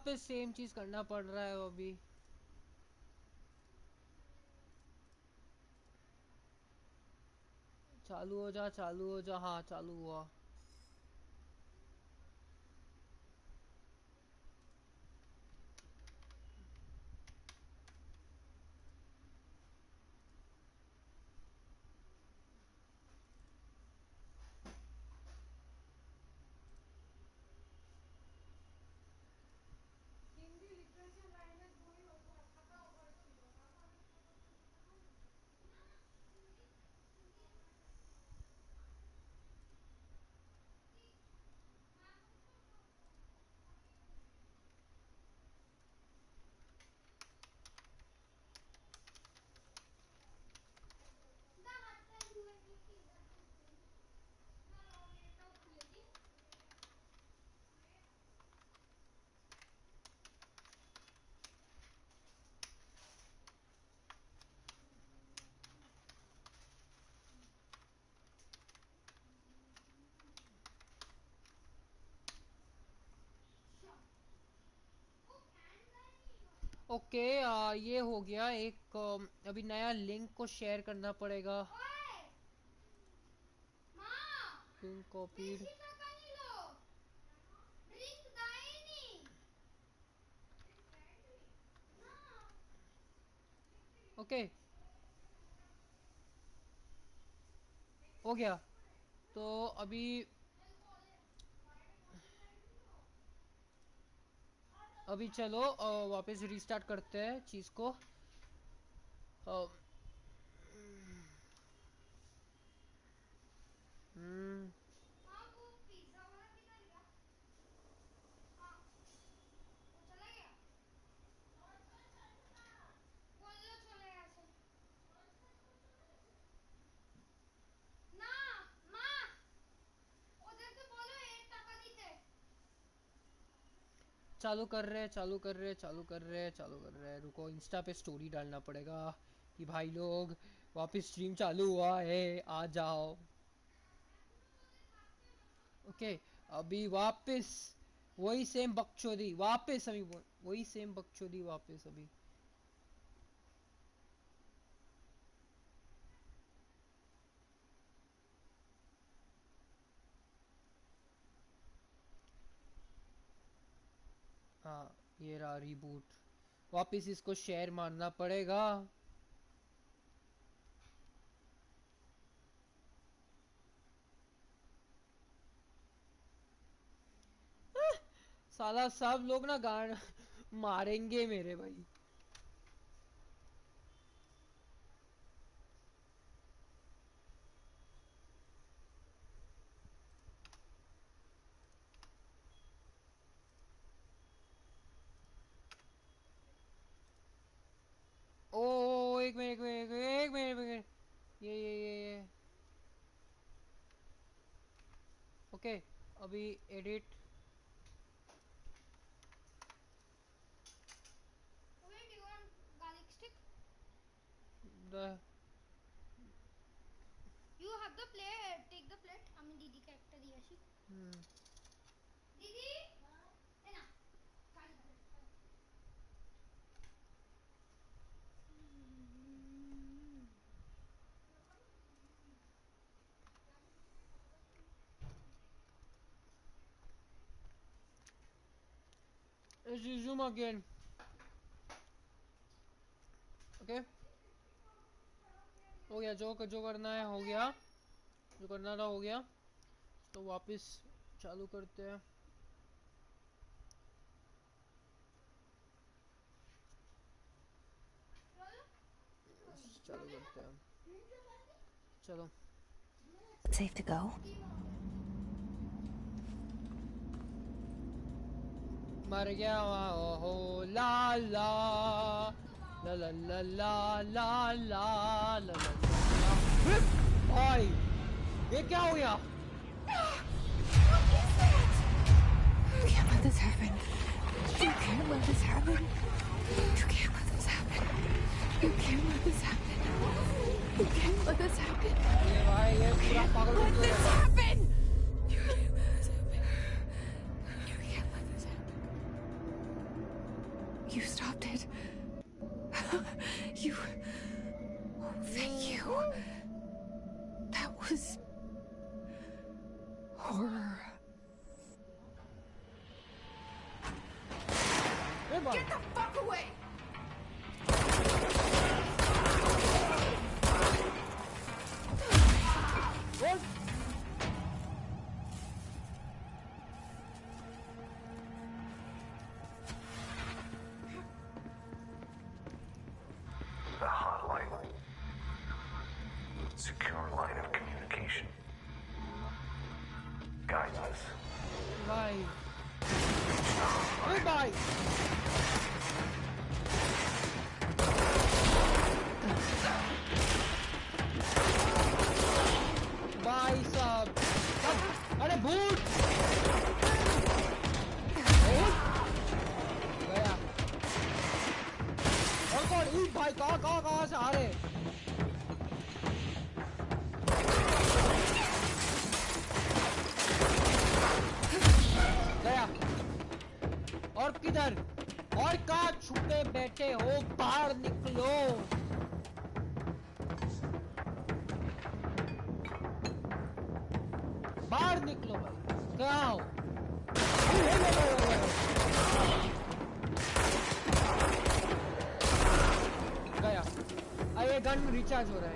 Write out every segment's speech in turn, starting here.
वापस सेम चीज करना पड़ रहा है अभी। चालू हो जा, चालू हो जा। हाँ चालू हुआ। ओके ये हो गया एक। अभी नया लिंक को शेयर करना पड़ेगा। Link copied. ओके हो गया। तो अभी चलो वापस रीस्टार्ट करते हैं चीज को। चालू कर रहे हैं, चालू कर रहे हैं, चालू कर रहे हैं, चालू कर रहे हैं। रुको, इंस्टा पे स्टोरी डालना पड़ेगा कि भाई लोग वापस स्ट्रीम चालू हुआ है, आ जाओ। ओके अभी वापस वही सेम बकचोदी वापस, अभी वही सेम बकचोदी वापस अभी। हाँ ये रहा रीबूट। वापस इसको शेयर मारना पड़ेगा। साला सब लोग ना गाना मारेंगे मेरे भाई। ओ एक मिनट, एक मिनट, एक मिनट, एक मिनट। ये ओके अभी edit. The You have the plate. Take the plate. I mean, Didi character diya shi. Didi. Ena. zoom again. Okay हो गया। जो करना है हो गया, जो करना था हो गया। तो वापस चालू करते हैं। चालू करते हैं, चलो। Safe to go? मर गया हो ला ला ला ला ला ला ला ला ला ला। भाई ये क्या हो गया? You can't let this happen. You can't let this happen. You can't let this happen. You can't let this happen. You can't let this happen. ये भाई ये पूरा पागल Let हो this गया। happen. You can't let this happen. You can't let this happen. You stopped it. You... Oh, thank you. That was... horror. Get the fuck away! What? The hotline. Secure line of communication. Guides us. Bye. Goodbye. Bye साहब. अरे भूत. गया. और कौन? उई भाई कहाँ से आ रहे? गया. और किधर? और कहाँ छुपे बैठे हो? बाहर निकलो. बाहर निकलो भाई. कहाँ हो? गया. ये गन रिचार्ज हो रहा है.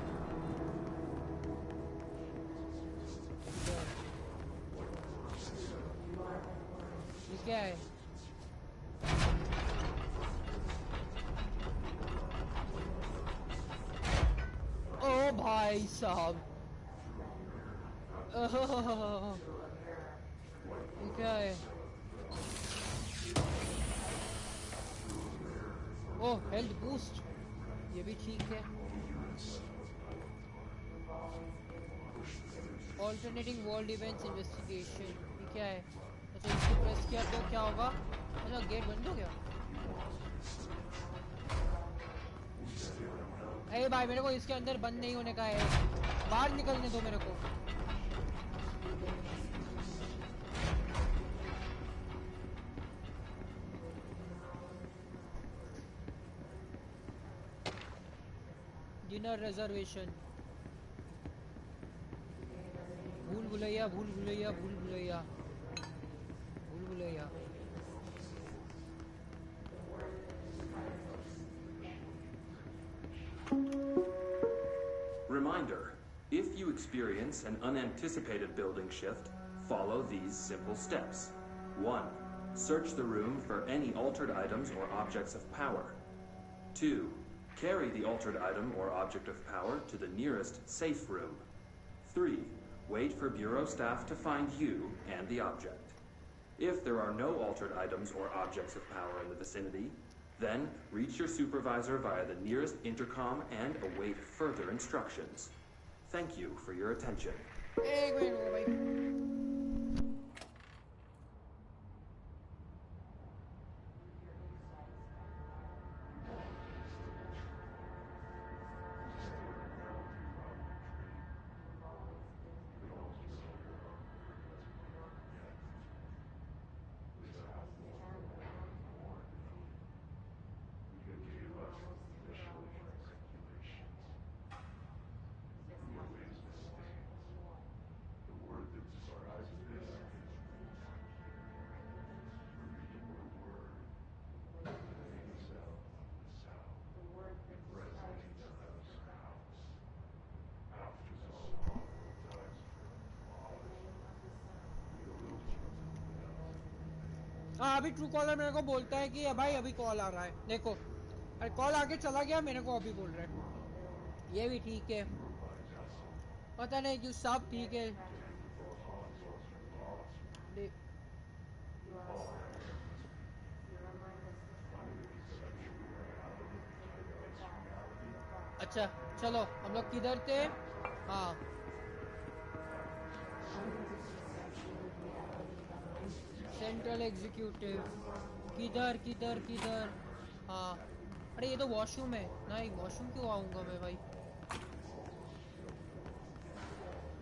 ये क्या है? ओ भाई साहब. ये क्या है? ओह हेल्थ बूस्ट. ये भी ठीक है. Alternating world events investigation. ये क्या है? अच्छा इसको प्रेस किया तो क्या होगा? अच्छा गेट बंद हो गया. अरे भाई मेरे को इसके अंदर बंद नहीं होने का है. बाहर निकलने दो मेरे को. Dinner reservation. भूल भुलैया भूल भुलैया भूल भुलैया भूल Bhulaiyaa. Reminder, if you experience an unanticipated building shift, follow these simple steps. 1. Search the room for any altered items or objects of power. 2. Carry the altered item or object of power to the nearest safe room. 3. Wait for Bureau staff to find you and the object. If there are no altered items or objects of power in the vicinity, then reach your supervisor via the nearest intercom and await further instructions. Thank you for your attention. एक minute रुको भाई. हाँ अभी true collar मेरे को बोलता है कि भाई अभी कॉल आ रहा है. देखो अरे कॉल आगे चला गया. मेरे को अभी बोल रहा है. ये भी ठीक है. पता नहीं क्यों सब ठीक है. अच्छा चलो हम लोग किधर थे? हाँ सेंट्रल एग्जीक्यूटिव. किधर किधर किधर? हाँ अरे ये तो वॉशरूम है. नहीं वॉशरूम क्यों आऊंगा मैं भाई?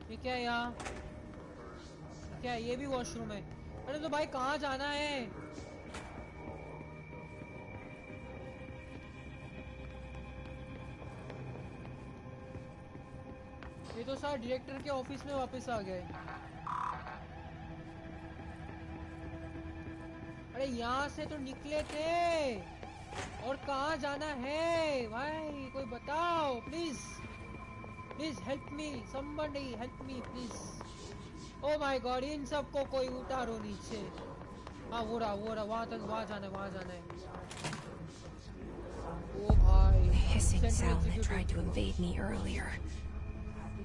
ये क्या है यहाँ? क्या है? ये भी वॉशरूम है. अरे तो भाई कहाँ जाना है? ये तो सारा डायरेक्टर के ऑफिस में वापस आ गए। अरे यहाँ से तो निकले थे और कहाँ जाना है भाई, कोई बताओ please, please help me, somebody help me please. Oh my God, इन सबको कोई उतारो नीचे। हाँ वो रहा वहाँ तक, वहाँ जाना है। ओ भाई, The hissing Central sound that Executive। tried to invade me earlier.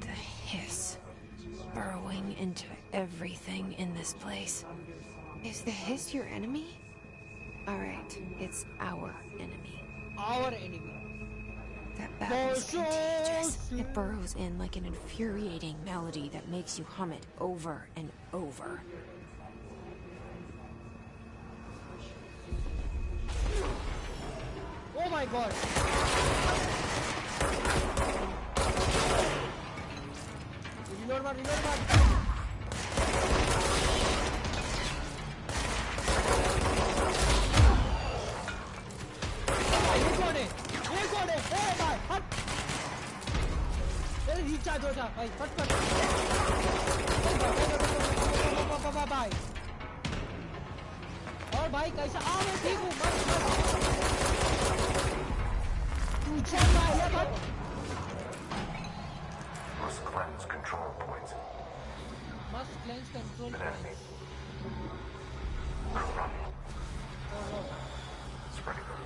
The hiss, burrowing into everything in this place. Is the hiss your enemy? Alright, it's our enemy. Our enemy. That babble's contagious. It burrows in like an infuriating melody that makes you hum it over and over. Oh my god. Reload one. ये कौन है? ए भाई हट। अरे recharge हो जा भाई, फट। भाई और भाई कैसा? मैं ठीक हूँ, तू चल भाई। Must cleanse control points. Must cleanse control An enemy. points. Spreading them.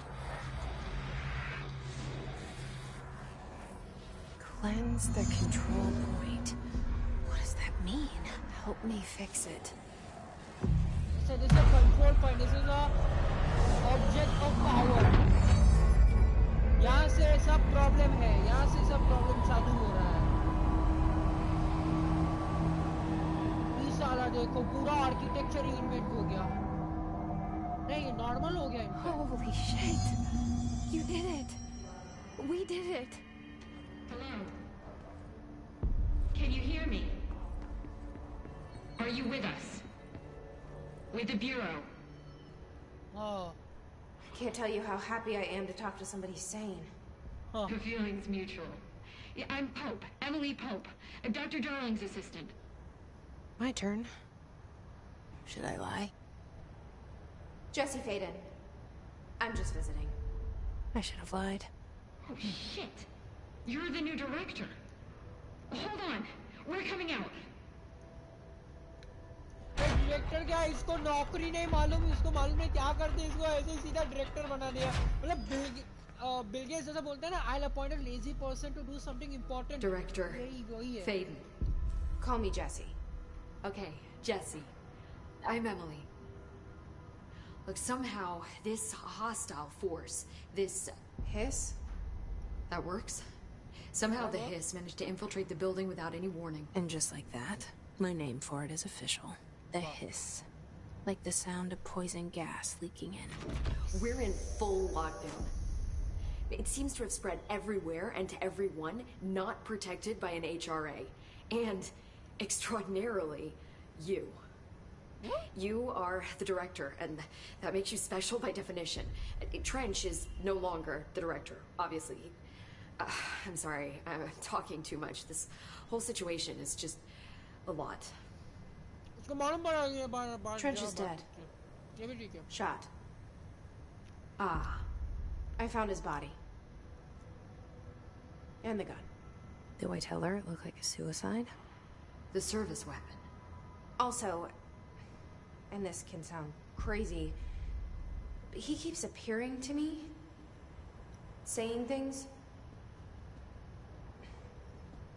Cleanse the control point. What does that mean? Help me fix it. So this is a control point. This is a object of power. यहाँ से सब problem है, यहाँ से सब problem चालू हो रहा है। ये साला देखो, पूरा आर्किटेक्चर इन्वेंट हो गया। नहीं, नॉर्मल हो गया इनका। Holy shit! You did it! We did it! Hello? Can you hear me? Are you with us? With the Bureau? हाँ, I can't tell you how happy I am to talk to somebody sane. हाँ। The feeling's mutual. Yeah, I'm Pope, Emily Pope, Dr. Darling's assistant. My turn. Should I lie? Jesse Faden. I'm just visiting. I should have lied. Oh, shit. You're the new director. Hold on. We're coming out. Director क्या, इसको नौकरी नहीं मालूम, इसको मालूम नहीं क्या करते, इसको ऐसे ही सीधा डायरेक्टर बना दिया। मतलब बिल गेट्स जैसा बोलते हैं ना, I'll appoint a lazy person to do something important. Director वही है। Faden. Call me Jesse. Okay, Jesse. I'm Emily. Look, somehow this hostile force, this... Hiss? That works? Somehow the hiss managed to infiltrate the building without any warning. And just like that, my name for it is official. The hiss. Like the sound of poison gas leaking in. We're in full lockdown. It seems to have spread everywhere and to everyone not protected by an HRA. And, extraordinarily, you. You are the director, and that makes you special by definition. Trench is no longer the director, obviously. I'm sorry, I'm talking too much. This whole situation is just a lot. Trench is dead. ये भी ठीक है। Shot. Ah. I found his body. And the gun. Do I tell her it looked like a suicide? The service weapon. Also, and this can sound crazy, but he keeps appearing to me, saying things.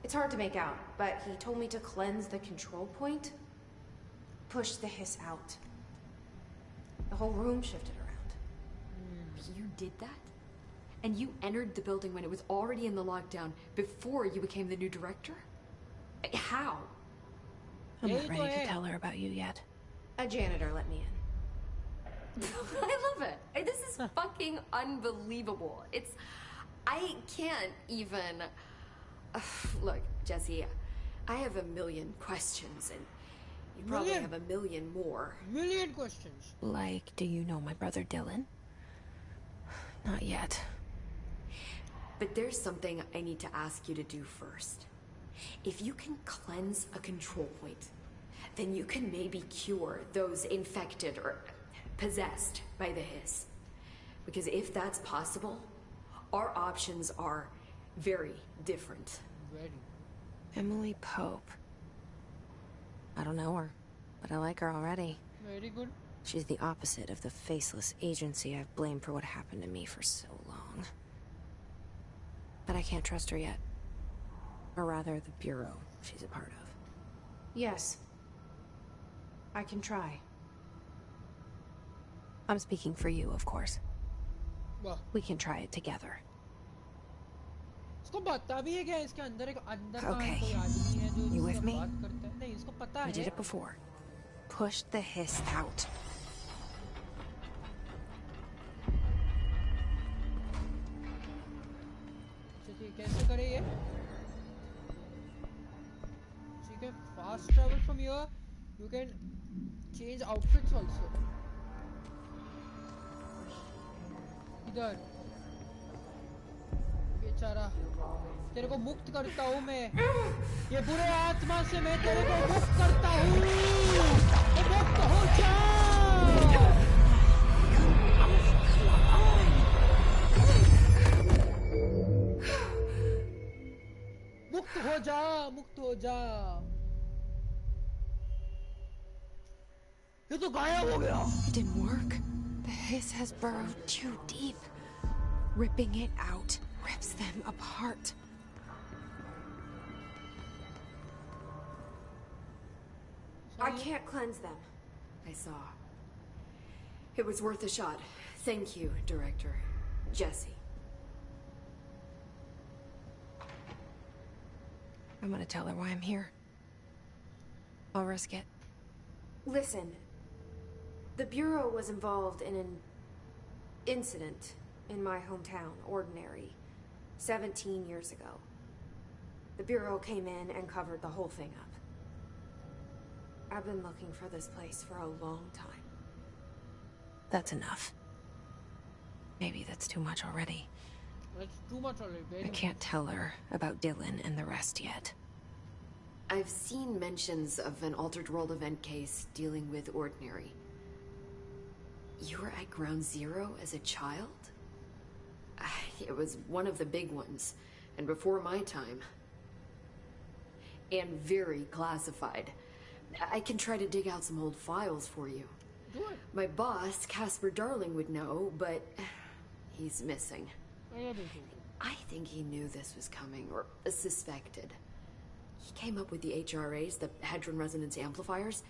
It's hard to make out, but he told me to cleanse the control point, push the hiss out. The whole room shifted around. You did that? And you entered the building when it was already in the lockdown before you became the new director? How? I'm not Yay, ready go to ahead. tell her about you yet. A janitor let me in. I love it. This is fucking unbelievable. I can't even... Look, Jesse, I have a million questions, and you probably Million? have a million more. Million questions. Like, do you know my brother Dylan? Not yet. But there's something I need to ask you to do first. If you can cleanse a control point, then you can maybe cure those infected or possessed by the hiss. Because if that's possible, our options are very different. Very. Emily Pope. I don't know her, but I like her already. Very good. She's the opposite of the faceless agency I've blamed for what happened to me for so long. But I can't trust her yet. Or rather, the Bureau she's a part of. Yes. I can try. I'm speaking for you, of course. वाह. We can try it together. इसको पता भी है क्या इसके अंदर का Okay. कोई आदमी है जो You with इससे me? बात करता है? नहीं, इसको पता We है. did it before. Push the hiss out. ठीक है, कैसे करे ये? ठीक है, fast travel from here. You can change outfits also. इधर. बेचारा. तेरे को मुक्त करता हूँ मैं. ये बुरे आत्मा से मैं तेरे को मुक्त करता हूँ. मुक्त हो जा. मुक्त हो जा, मुक्त हो जा. ये तो गायब हो गया. It didn't work. The hiss has burrowed too deep. Ripping it out rips them apart. I can't cleanse them. I saw. It was worth a shot. Thank you, Director. Jesse. I'm gonna tell her why I'm here. I'll risk it. Listen. The Bureau was involved in an incident in my hometown, Ordinary, 17 years ago. The Bureau came in and covered the whole thing up. I've been looking for this place for a long time. That's enough. Maybe that's too much already. That's too much already. Very I can't tell her about Dylan and the rest yet. I've seen mentions of an Altered World event case dealing with Ordinary. You were at Ground Zero as a child? It was one of the big ones, and before my time. And very classified. I can try to dig out some old files for you. Do it. My boss, Casper Darling, would know, but he's missing. I think he knew this was coming, or suspected. He came up with the HRAs, the Hadron Resonance Amplifiers.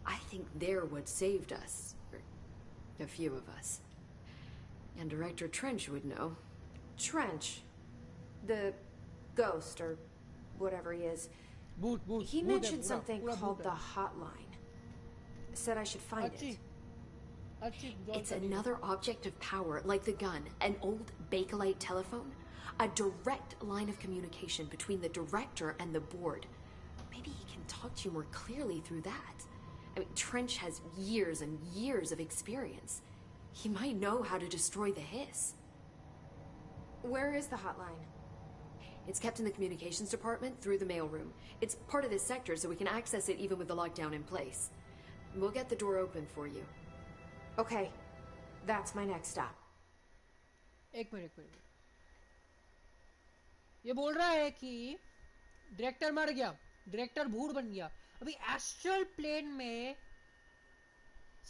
I think they're what saved us. Or a few of us. And Director Trench would know. Trench. The ghost, or whatever he is. He mentioned something called the hotline. Said I should find it. It's another object of power, like the gun, an old Bakelite telephone. A direct line of communication between the director and the board. Maybe he can talk to you more clearly through that. I mean, Trench has years and years of experience. He might know how to destroy the hiss. Where is the hotline? It's kept in the communications department through the mailroom. It's part of this sector, so we can access it even with the lockdown in place. We'll get the door open for you. Okay, that's my next stop. एक minute. ये बोल रहा है कि director मर गया, director भूत बन गया. अभी एस्ट्रल प्लेन में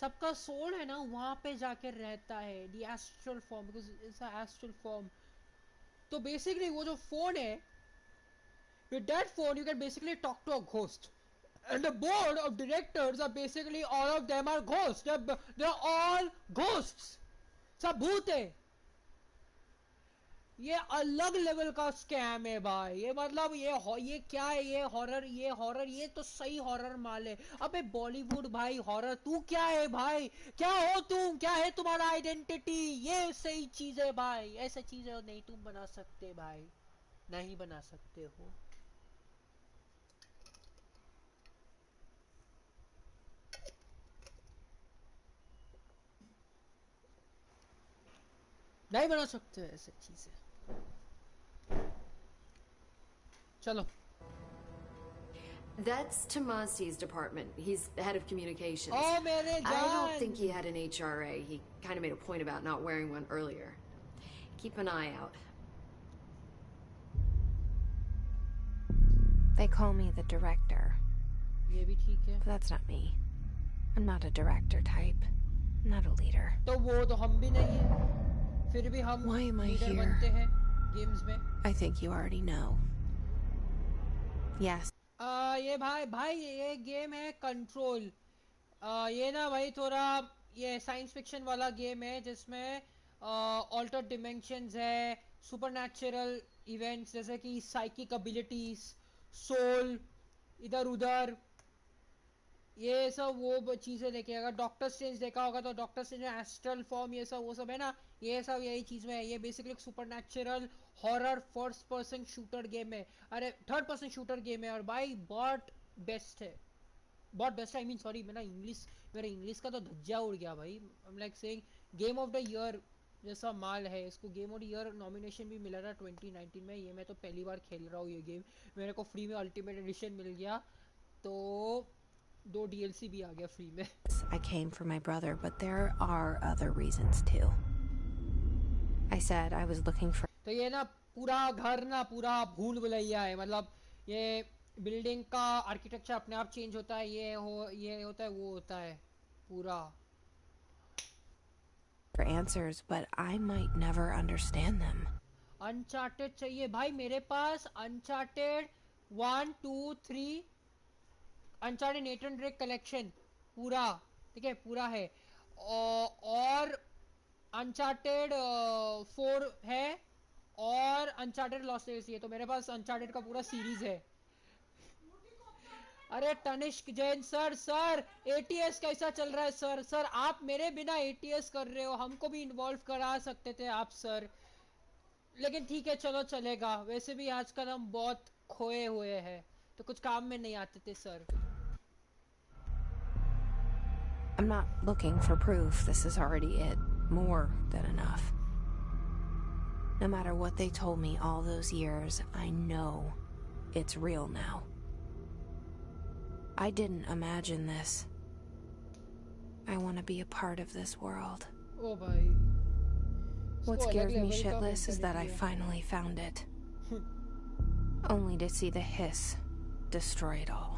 सबका सोल है ना, वहां पे जाके रहता है. The astral form, because it's a astral form. तो बेसिकली वो जो फोन है, with that phone you can basically talk to a ghost, and the board of directors are basically all of them are ghosts. They're all ghosts. सब भूत है. ये अलग level का स्कैम है भाई. ये मतलब ये क्या है? ये हॉरर, ये तो सही हॉरर माल है. अबे बॉलीवुड भाई, हॉरर. तू क्या है भाई? क्या हो तुम? क्या है तुम्हारा आइडेंटिटी? ये सही चीज है भाई. ऐसा चीजें नहीं तुम बना सकते भाई, नहीं बना सकते हो. नहीं बना सकते ऐसे चीजें. चलो That's Tomasi's department. He's the head of communications. Oh, मेरे I जान! don't think he had an HRA. He kind of made a point about not wearing one earlier. Keep an eye out. They call me the director. ये भी ठीक है. But that's not me. I'm not a director type. I'm not a leader. तो वो तो हम भी नहीं हैं. फिर भी हम Why am I leader here? बनते हैं games में. I think you already know. Yes. ये भाई ये गेम है कंट्रोल. ये ना भाई थोड़ा ये साइंस फिक्शन वाला गेम है जिसमें ऑल्टर्ड डिमेंशंस है, सुपरनैचुरल इवेंट्स जैसे कि साइकिक एबिलिटीज, सोल, इधर उधर, ये सब वो चीजें लेके. अगर डॉक्टर स्ट्रेंज देखा होगा तो डॉक्टर स्ट्रेंज में एस्ट्रल फॉर्म ये सब वो सब है ना, ये सब यही चीज में है. ये बेसिकली एक supernatural horror first person shooter game है. अरे थर्ड पर्सन शूटर गेम है और भाई बहुत बेस्ट है, बहुत बेस्ट. आई मीन सॉरी, मेरा इंग्लिश का तो धज्जा उड़ गया भाई. I am like saying game of the year जैसा माल है. इसको game of the year nomination भी मिला था 2019 में. ये मैं तो पहली बार खेल रहा हूँ ये गेम. मेरे को फ्री में अल्टीमेट एडिशन मिल गया तो 2 DLC भी आ गया फ्री में. I came for my brother, but there are other reasons too. I said I was looking for. तो ये ना पूरा घर ना पूरा भूल भुलैया है. मतलब ये बिल्डिंग का आर्किटेक्चर अपने आप चेंज होता है. ये होता है वो होता है पूरा. For answers, but I might never understand them. Uncharted चाहिए भाई मेरे पास. Uncharted 1 2 3 Uncharted Nathan Drake collection पूरा ठीक है, पूरा है. और अनचार्टेड 4 है और अनचार्टेड लॉस्ट लेगेसी है. तो मेरे पास अनचार्टेड का पूरा सीरीज है. अरे तनिष्क जैन सर ATS कैसा चल रहा है सर? आप मेरे बिना ATS कर रहे हो, हमको भी इन्वॉल्व करा सकते थे आप सर. लेकिन ठीक है चलो चलेगा. वैसे भी आजकल हम बहुत खोए हुए हैं तो कुछ काम में नहीं आते थे sir. I'm not looking for proof. This is already it. More than enough. No matter what they told me all those years, I know it's real now. I didn't imagine this. I want to be a part of this world. Oh, bhai. What scares me shitless is that I finally found it. Only to see the hiss destroy it all.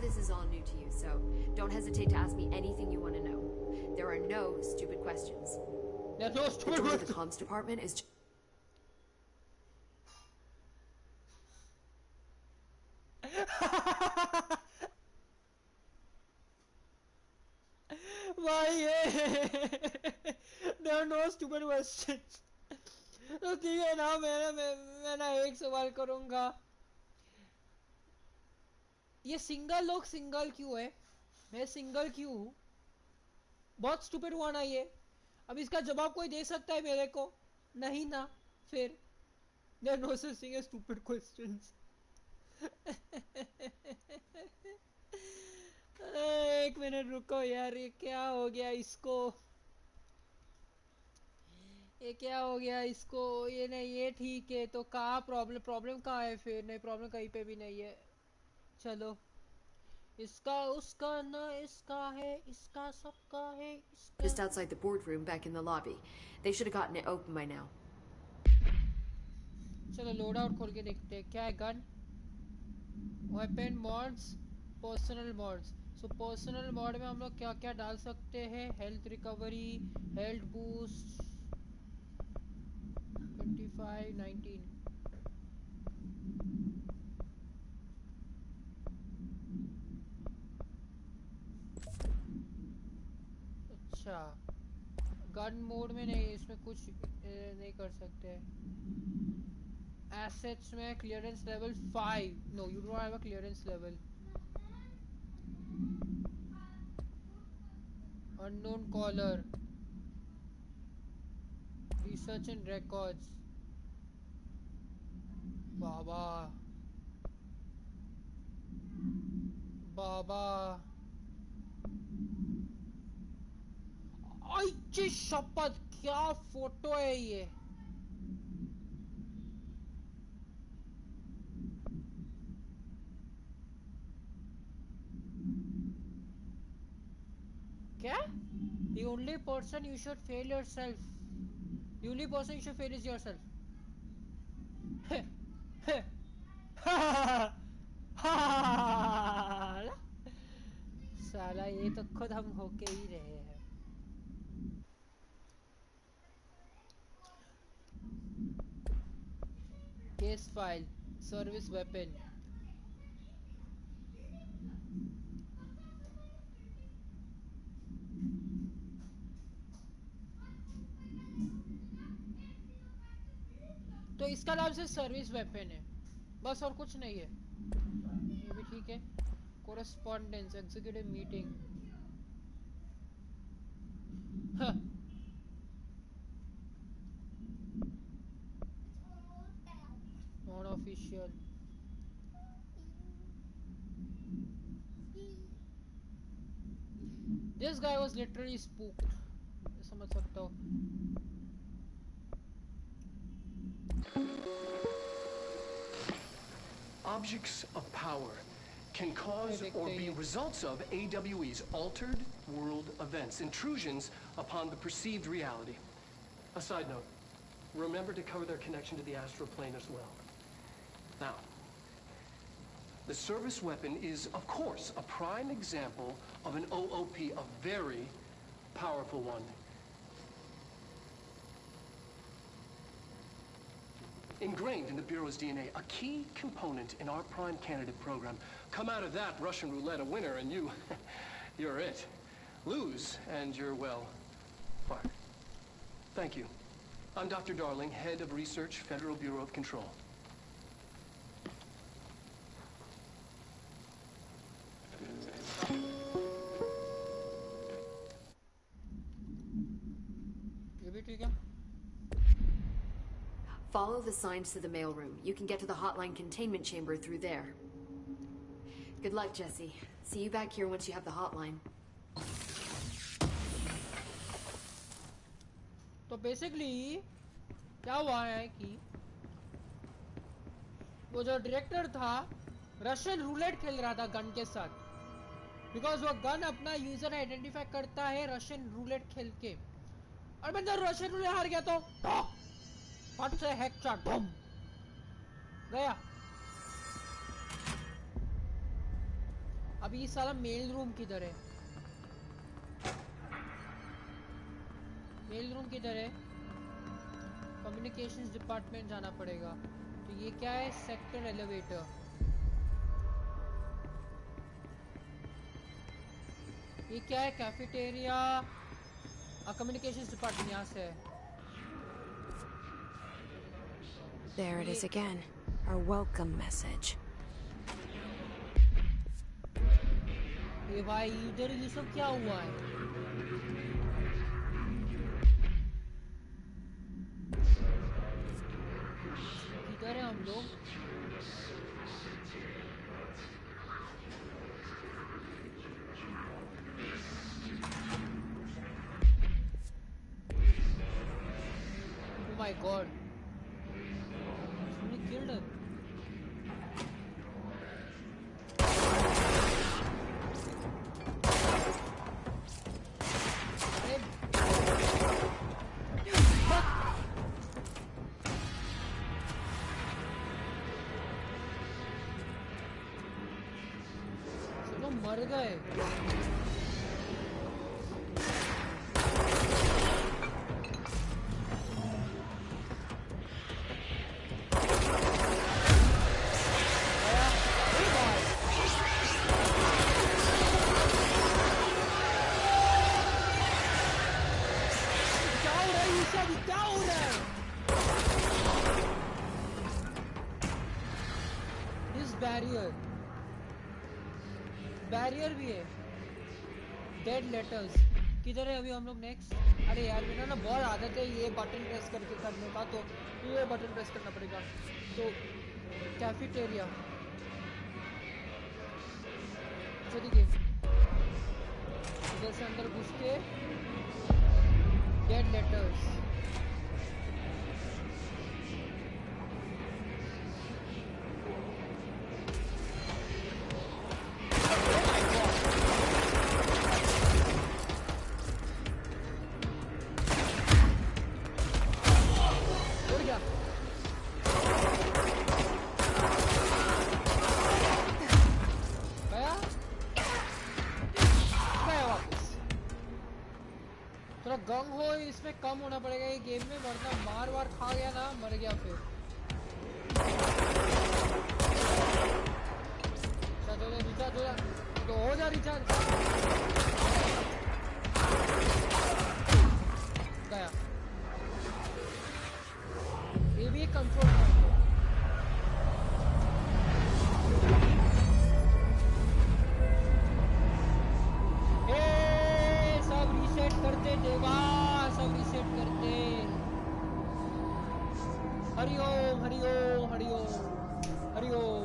This is all new to you, so don't hesitate to ask me anything you want to know. There are no stupid questions. There's no stupid The door to questions. the comms department is. Why? There are no stupid questions. तो ठीक है ना, मैं ना एक सवाल करूंगा. ये सिंगल लोग सिंगल क्यों है? मैं सिंगल क्यों हूँ? बहुत स्टूपिड हुआ ना ये. अब इसका जवाब कोई दे सकता है मेरे को? नहीं ना. फिर there are no such thing as stupid questions. एक मिनट रुको यार, ये क्या हो गया इसको? ये क्या हो गया इसको? ये नहीं, ये ठीक है. तो कहाँ प्रॉब्लम कहाँ है फिर? नहीं, प्रॉब्लम कहीं पे भी नहीं है. चलो, इसका उसका ना इसका है, इसका सबका है, इसका. Just outside the boardroom back in the lobby. They should have gotten it open by now. चलो लोड आउट खोल के देखते हैं क्या है. Gun, weapon mods, personal mods. So personal mod में हम लोग क्या क्या डाल सकते हैं? Health recovery, health boost 25 19. अच्छा, गन मोड में नहीं, इसमें कुछ नहीं कर सकते. एसेट्स में clearance level 5. No, you don't have a clearance level. Unknown caller. Research and records. Baba. Baba. आई शपथ क्या फोटो है ये क्या The only person you should fail yourself. The only person you should fail is yourself. साला ये तो खुद हम होके ही रहे हैं. Case file, service weapon. तो इसका नाम से सर्विस वेपन है बस और कुछ नहीं है ये भी ठीक है correspondence executive meeting non official this guy was literally spooked समझ सकता हूँ Objects of power can cause or be results of AWE's altered world events, intrusions upon the perceived reality. A side note, remember to cover their connection to the astral plane as well. Now, the service weapon is, of course, a prime example of an OOP, a very powerful one. Ingrained in the Bureau's DNA, a key component in our prime candidate program. Come out of that Russian roulette a winner and you're it. Lose and you're, well, fired. Thank you. I'm Dr. Darling, head of research, Federal Bureau of Control. ये भी ठीक है Follow the signs to the mailroom. You can get to the hotline containment chamber through there. Good luck, Jesse. See you back here once you have the hotline. तो basically क्या हुआ है कि वो जो डायरेक्टर था रशियन रूलेट खेल रहा था गन के साथ बिकॉज वो गन अपना यूजर आइडेंटिफाई करता है रशियन रूलेट खेल के और बंदा रशियन रूलेट हार गया तो फट से हेडशॉट बम गया अभी साला मेल रूम किधर है मेल रूम किधर है कम्युनिकेशंस डिपार्टमेंट जाना पड़ेगा तो ये क्या है सेक्टर एलिवेटर ये क्या है कैफेटेरिया कम्युनिकेशंस डिपार्टमेंट यहाँ से है There it is again. Our welcome message. ये भाई इधर ये सब क्या हुआ है किधर है हम लोग Oh my God. Somebody killed her. चलो मर गए बैरियर भी है डेड लेटर्स किधर है अभी हम लोग नेक्स्ट? अरे यार मेरा ना बहुत आदत है ये बटन प्रेस करके करने का, तो ये बटन प्रेस करना पड़ेगा। तो कैफेटेरिया, अच्छा देखिए इधर से अंदर घुस के डेड लेटर्स, गंग हो इसमें कम होना पड़ेगा ये गेम में, वरना मार वार खा गया ना मर गया फिर। रिचार्ज तो हो जा रिचार्ज गया। ये भी कंट्रोल करते देवा, सब रिसेट करते। Hari Om Hari Om Hari Om Hari Om.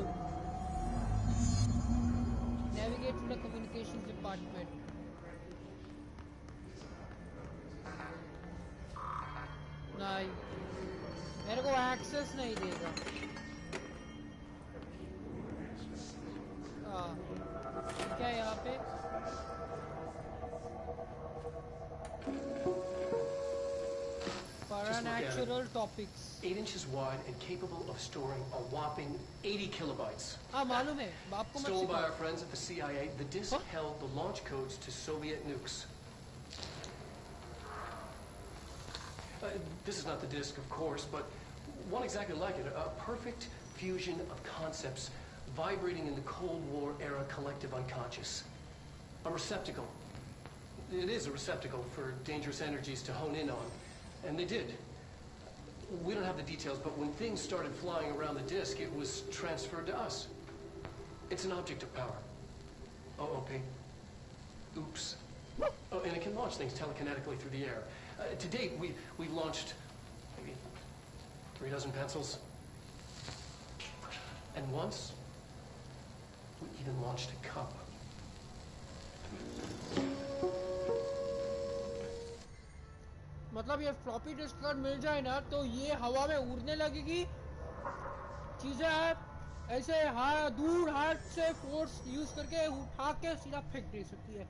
Navigate to the communication department. नहीं मेरे को एक्सेस नहीं देगा। क्या है यहाँ पे? Paranatural topics. 8 inches wide and capable of storing a whopping 80 kilobytes. हाँ मालूम है, बाप को मत Stolen by सिखाओ। our friends at the CIA, the disk held the launch codes to Soviet nukes. This is not the disk, of course, but one exactly like it. A perfect fusion of concepts vibrating in the Cold War era collective unconscious. A receptacle. It is a receptacle for dangerous energies to hone in on. And they did. We don't have the details, but when things started flying around the disk, it was transferred to us. It's an object of power. Oh, okay. Oops. Oh, and it can launch things telekinetically through the air. To date, we've launched maybe 3 dozen pencils. And once, we even launched a cup. मतलब ये floppy disk card मिल जाए ना तो ये हवा में उड़ने लगेगी, चीजें ऐसे दूर हाथ से फोर्स यूज करके उठा के सीधा फेंक दे सकती है।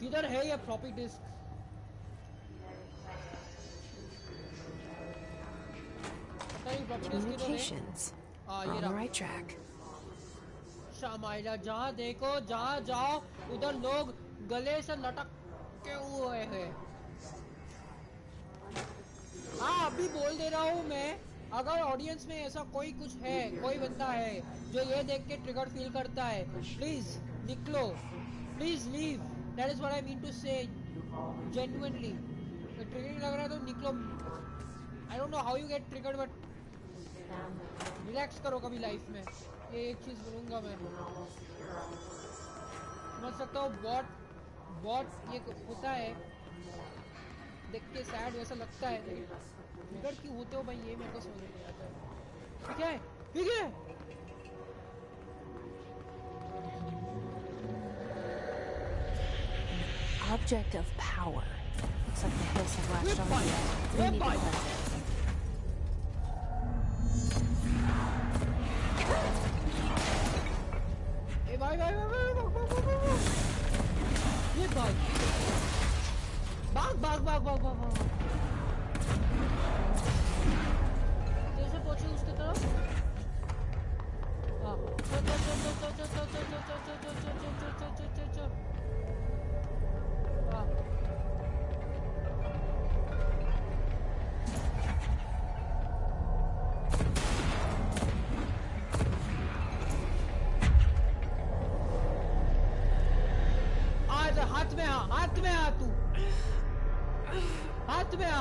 किधर है ये फ्लॉपी डिस्क? पता नहीं फ्लॉपी डिस्क किधर है। ये रहा। शामाइला जहाँ देखो जहाँ जाओ उधर लोग गले से लटक के हुए हैं। हाँ अभी बोल दे रहा हूँ मैं, अगर ऑडियंस में ऐसा कोई कुछ है, कोई बंदा है जो ये देख के ट्रिगर फील करता है, प्लीज निकलो, please leave. That is what I mean to say genuinely. Triggering लग रहा है तो निकलो। I don't know how you get triggered but relax करो कभी लाइफ में। ये एक चीज बोलूंगा मैं, समझ सकता हूँ बहुत ये होता है देख के सैड वैसा लगता है, लेकिन ट्रिगर क्यों होते हो भाई ये मेरे को समझ नहीं आता है। ठीक है ठीक है। Object of power. Looks like the hiss have latched on to it. We need to cleanse it. Hey, bye. ये भाग। कैसे पहुंचे उसके तरफ? हाँ चल। हाथ में आ तू, हाथ में आ।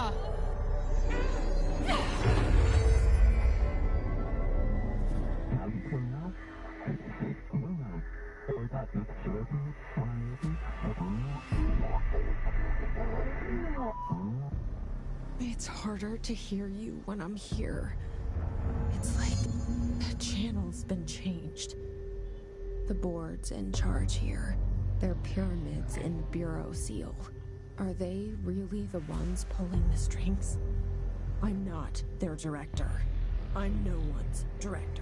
harder to hear you when I'm here. It's like the channel's been changed. The board's in charge here. They're pyramids in Bureau Seal. Are they really the ones pulling the strings? I'm not their director. I'm no one's director.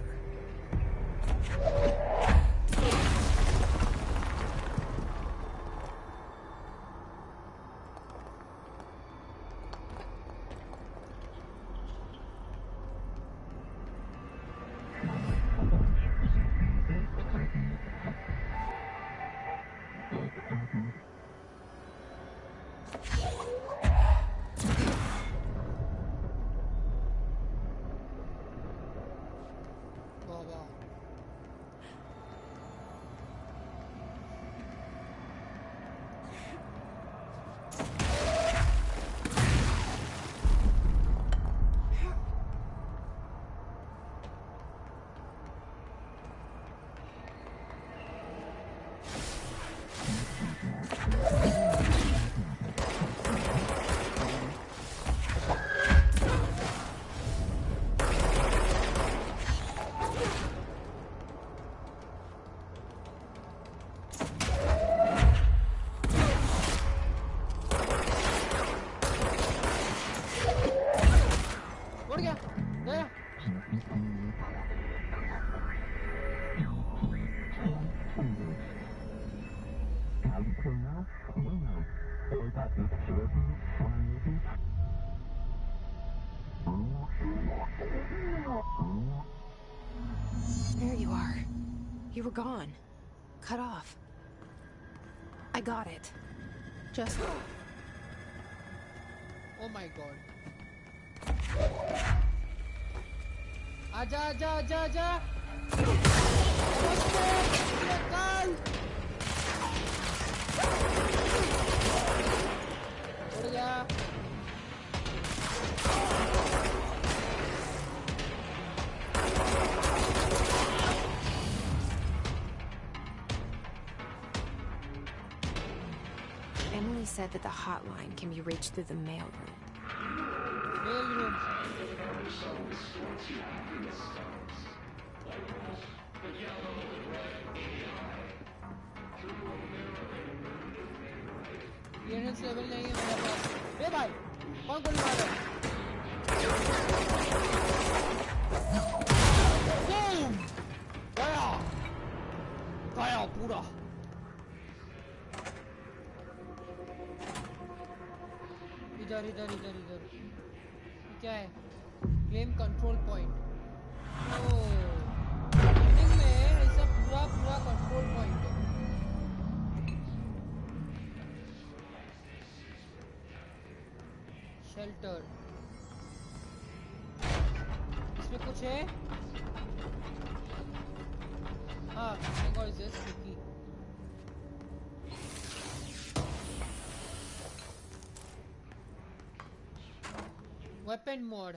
There you are. You were gone. Cut off. I got it. Just... Oh my god. आजा आजा आजा आजा निकाल उड़ गया Emily said that the hotline can be reached through the mailroom. Mailroom. Clearance level नहीं है मेरे पास। ए भाई, कौन गोली मार रहा है? बूम! गया, गया पूरा। इधर इधर इधर इधर क्या है? Claim control point. Oh, building में ऐसा पूरा पूरा कंट्रोल पॉइंट है। शेल्टर। इसमें कुछ है? हाँ, what is this? Cookie. Weapon mode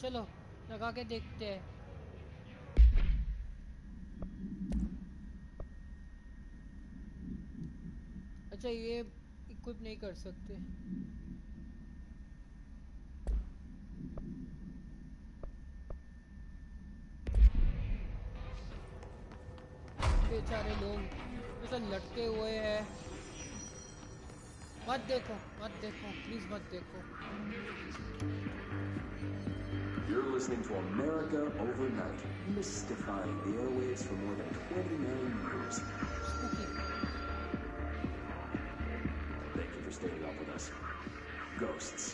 चलो लगा के देखते हैं। अच्छा ये इक्विप नहीं कर सकते। बेचारे लोग ऐसा लटके हुए हैं। मत देखो प्लीज मत देखो। You're listening to America Overnight, mystifying the airwaves for more than 29 years. Spooky. Thank you for staying up with us. Ghosts.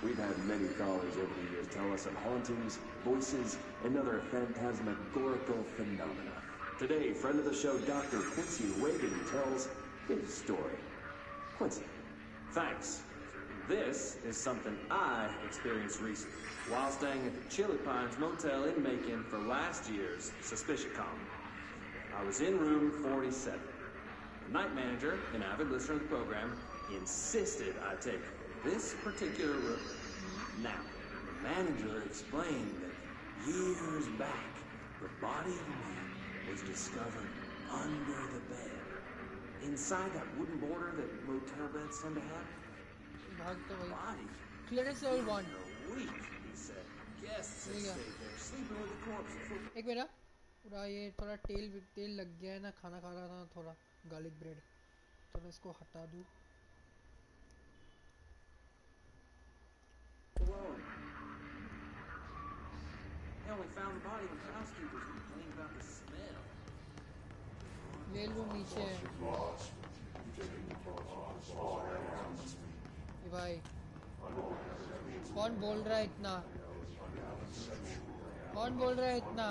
We've had many callers over the years tell us of hauntings, voices, and other phantasmagorical phenomena. Today, friend of the show, Dr. Quincy Wagan, tells his story. Quincy, thanks. This is something I experienced recently while staying at the Chili Pines Motel in Macon for last year's SuspiciaCon. I was in room 47. The night manager, an avid listener of the program, insisted I take this particular room. Now, the manager explained that years back, the body of a man was discovered under the bed. Inside that wooden border that motel beds tend to have, the body Clearance level 1. In a week, he said. Guests have stayed there, sleeping with the corpse for... एक मेरा पूरा ये थोड़ा तेल लग गया है ना, खाना खा रहा था थोड़ा गार्लिक ब्रेड, तो मैं इसको हटा दूँ. Alone. They only found the body when housekeepers complained about the smell. ले लूँ नीचे है. ये भाई कौन बोल रहा है इतना? कौन बोल रहा है इतना?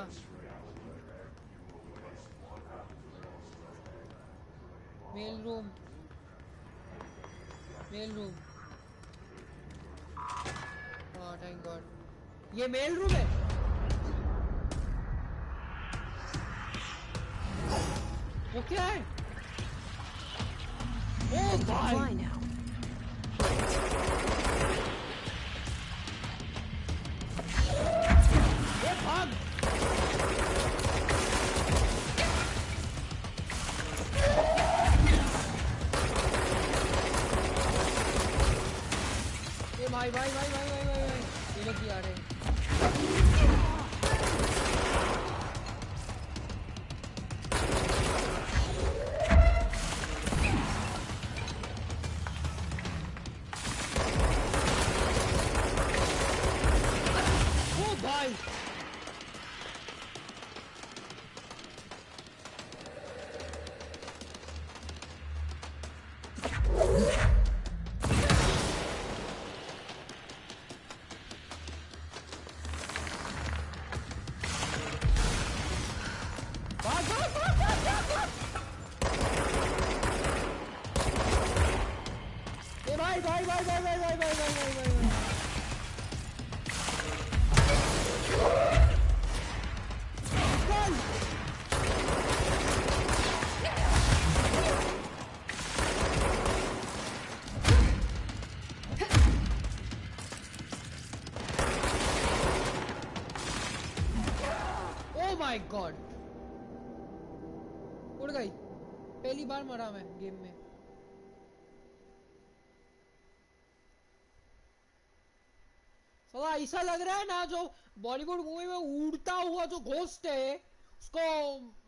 Mail room. हाँ थैंक गॉड ये मेल रूम है. वो क्या है? ओ भाई भाग. ये भाई ये लोग भी आ रहे हैं. ओ भाई माय गॉड उड़ गई. पहली बार मरा मैं गेम में. साला ऐसा लग रहा है ना जो बॉलीवुड मूवी में उड़ता हुआ जो घोस्ट है उसको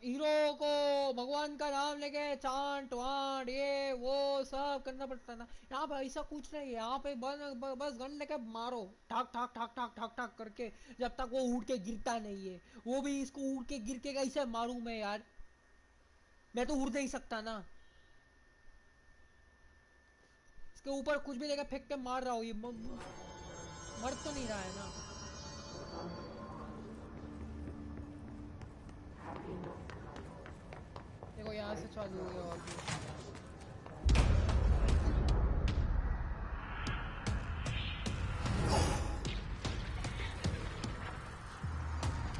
हीरो को भगवान का नाम लेके चांट वांट ये वो सब करना पड़ता है ना. यहाँ पे ऐसा कुछ नहीं है. यहाँ पे बस गन लेके मारो ठाक ठाक ठाक ठाक ठाक ठाक करके जब तक वो उड़ के गिरता नहीं है. वो भी इसको उड़ के गिर के कैसे मारूं मैं यार? मैं तो उड़ नहीं सकता ना. इसके ऊपर कुछ भी लेके फेंक के मार रहा हूँ. ये मर तो नहीं रहा है ना. देखो यहाँ से चालू हो गया वापस.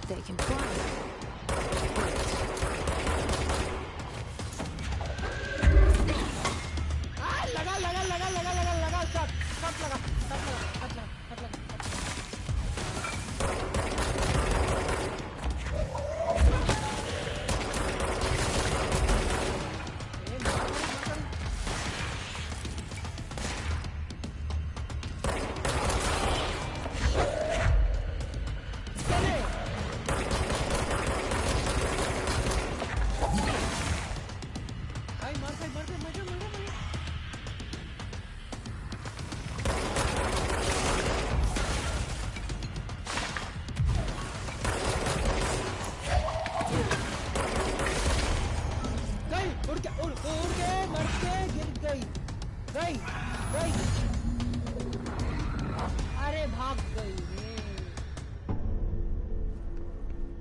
They can fly. लगा शॉट लगा.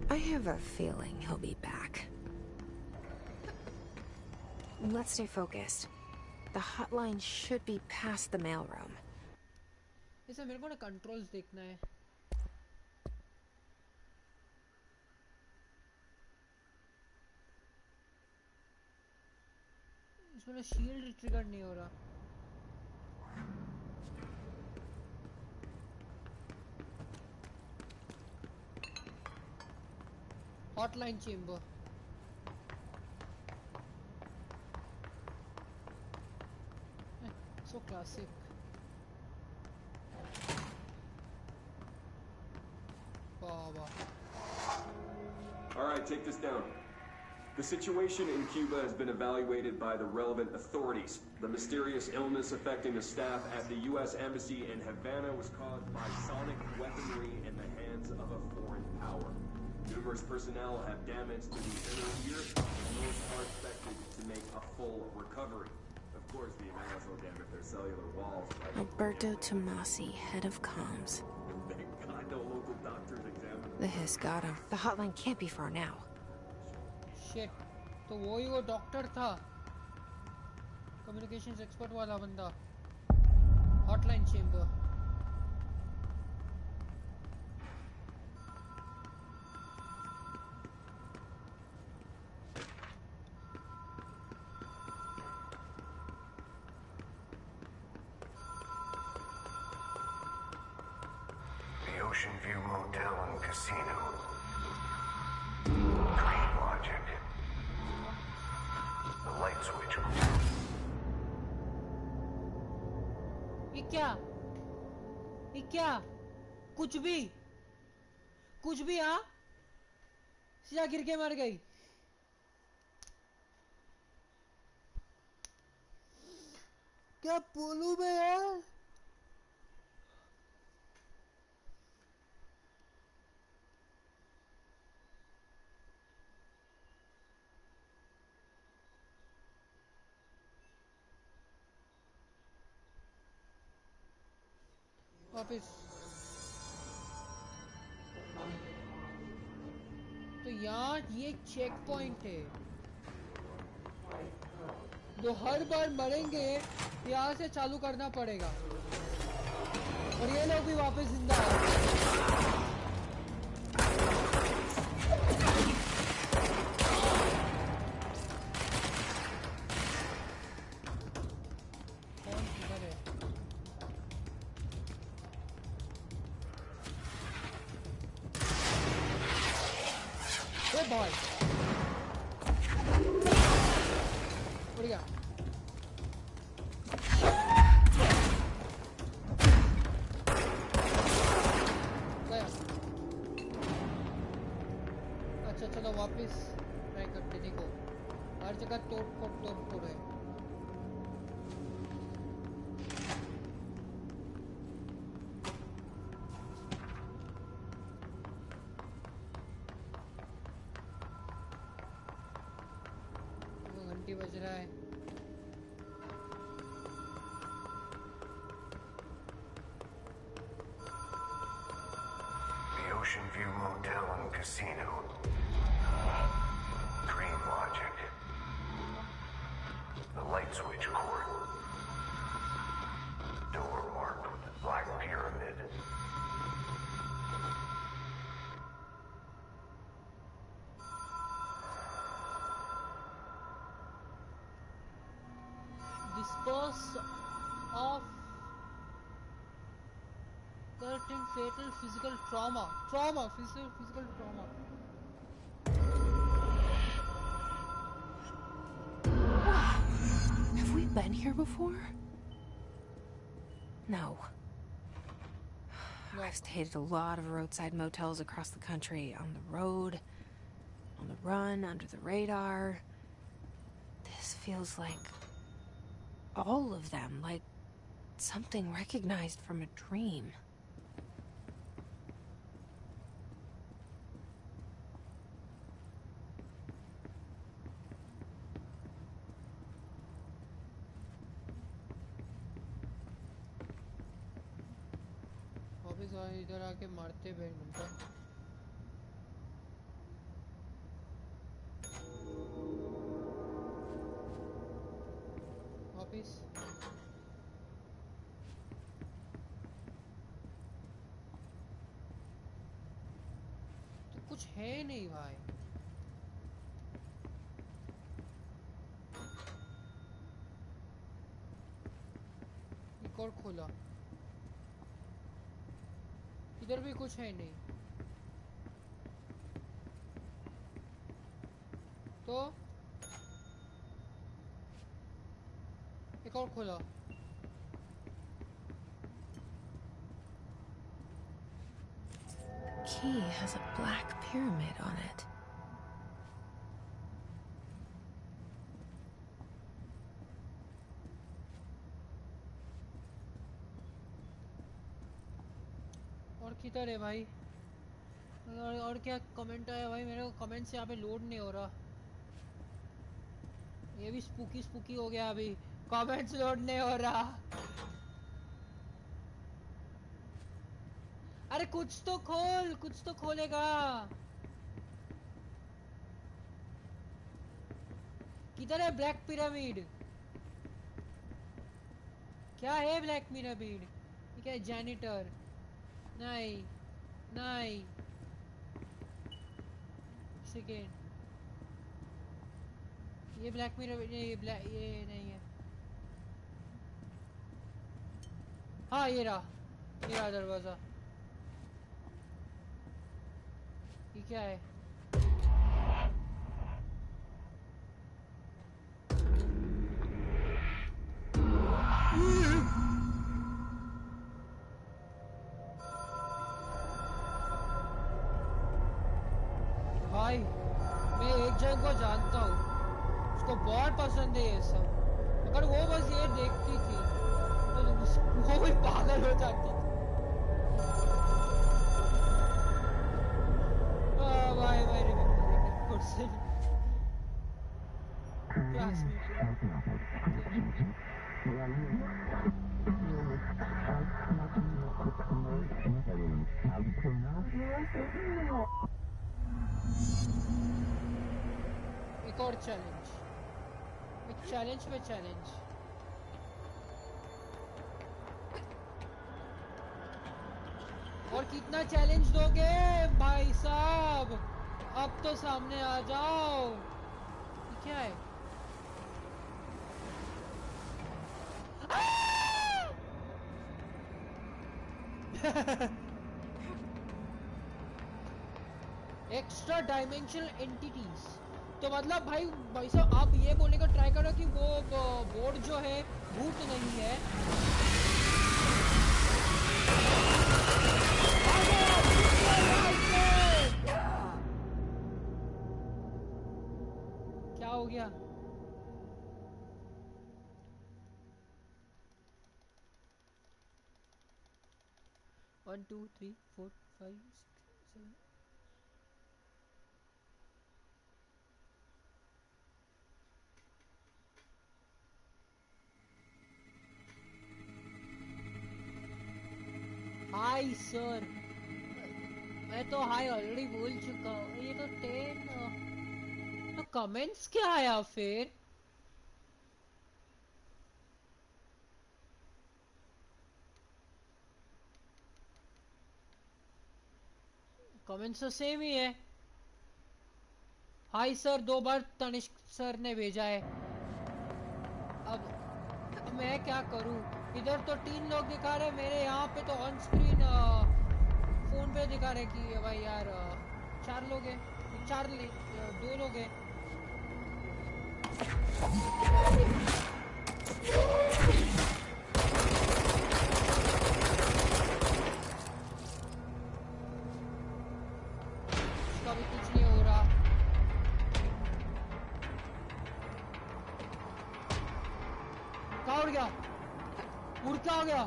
I have a feeling he'll be back. Let's stay focused. The hotline should be past the mailroom. इसे मेरे को ना कंट्रोल्स देखना है. इसमें शील्ड ट्रिगर नहीं हो रहा. Hotline chamber. So classic. वाह वाह. All right, take this down. The situation in Cuba has been evaluated by the relevant authorities. The mysterious illness affecting the staff at the U.S. Embassy in Havana was caused by sonic weaponry in the hands of a foreign power. Numerous personnel have damage to the inner ear, and most are expected to make a full recovery. Of course, the amount will damage their cellular walls. Alberto Tomasi, head of comms. Thank God no local doctors examined. The hiss got him. The hotline can't be far now. Shit. तो वो doctor था. Communications expert वाला बंदा. Hotline chamber. The Ocean View Motel and Casino. Dream logic. The light switch. ये क्या? ये क्या? कुछ भी हाँ? सीधा गिर के मर गई. क्या बोलूं मैं यार? वापिस. तो यहाँ ये चेक पॉइंट है. जो हर बार मरेंगे यहाँ से चालू करना पड़ेगा. और ये लोग भी वापस जिंदा है. कौन किधर है? ए बॉय उड़ गया. गया. अच्छा चलो वापस ट्राई करते. देखो हर जगह तोड़ फोड़ है. घंटी बज रहा है. The Ocean View Motel and Casino. Dream logic. The light switch cord. Door marked with a black pyramid. Dispose of certain fatal physical trauma. Physical trauma. Have we been here before? No. I've stayed at a lot of roadside motels across the country. On the road, on the run, under the radar. This feels like all of them, like something recognized from a dream. वापस इधर आके मारते band उनका. वापस तो कुछ है नहीं भाई. एक और खोला. इधर भी कुछ है नहीं. तो एक और खोला. key has a black pyramid on it. और किधर है भाई? और क्या कमेंट आया भाई? मेरे को कमेंट्स यहाँ पे लोड नहीं हो रहा। ये भी स्पूकी स्पूकी हो गया अभी। कमेंट्स लोड नहीं हो रहा। अरे कुछ तो खोल, कुछ तो खोलेगा। किधर है ब्लैक पिरामिड? क्या है ब्लैक पिरामिड? ठीक है, जैनिटर। नहीं नहीं, सेकेंड। ये ब्लैक पिरामिड, ये नहीं है। हाँ ये रहा दरवाजा। ये क्या है? भाई मैं एक जन को जानता हूँ, उसको बहुत पसंद है ये सब। अगर वो बस ये देखती थी तो वो भी पागल हो जाती थी। भाई भाई एक और चैलेंज, एक चैलेंज पे चैलेंज। और कितना चैलेंज दोगे भाई साहब? अब तो सामने आ जाओ। ये क्या है? Extra dimensional entities. तो मतलब भाई साहब आप ये बोलने का ट्राई करो कि वो बोर्ड जो है भूत नहीं है। क्या हो गया? One two three four five six seven. Hi sir, मैं तो हाय ऑलरेडी बोल चुका हूँ। ये तो 10 तो कमेंट्स क्या आया फिर? कमेंट्स तो सेम ही है। हाय सर 2 बार तनिष्क सर ने भेजा है। अब मैं क्या करूं? इधर तो 3 लोग दिखा रहे, मेरे यहाँ पे तो ऑन स्क्रीन फोन पे दिखा रहे कि भाई यार 4 लोग हैं। 2 लोग हैं। इसका भी कुछ नहीं हो रहा। कहाँ उड़ गया? उड़ क्या हो गया?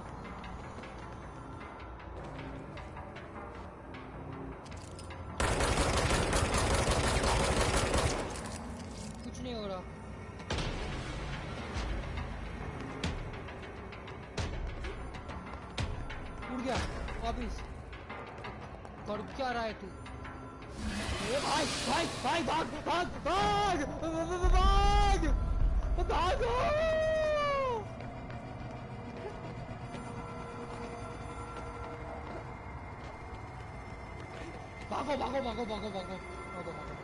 कुछ नहीं हो रहा। उड़ गया वापिस। कर क्या रहा है तू? भाई भाई भाई भाग भाग भाग भाग भागो! भागो भागो भागो भागो भागो भागो भागो।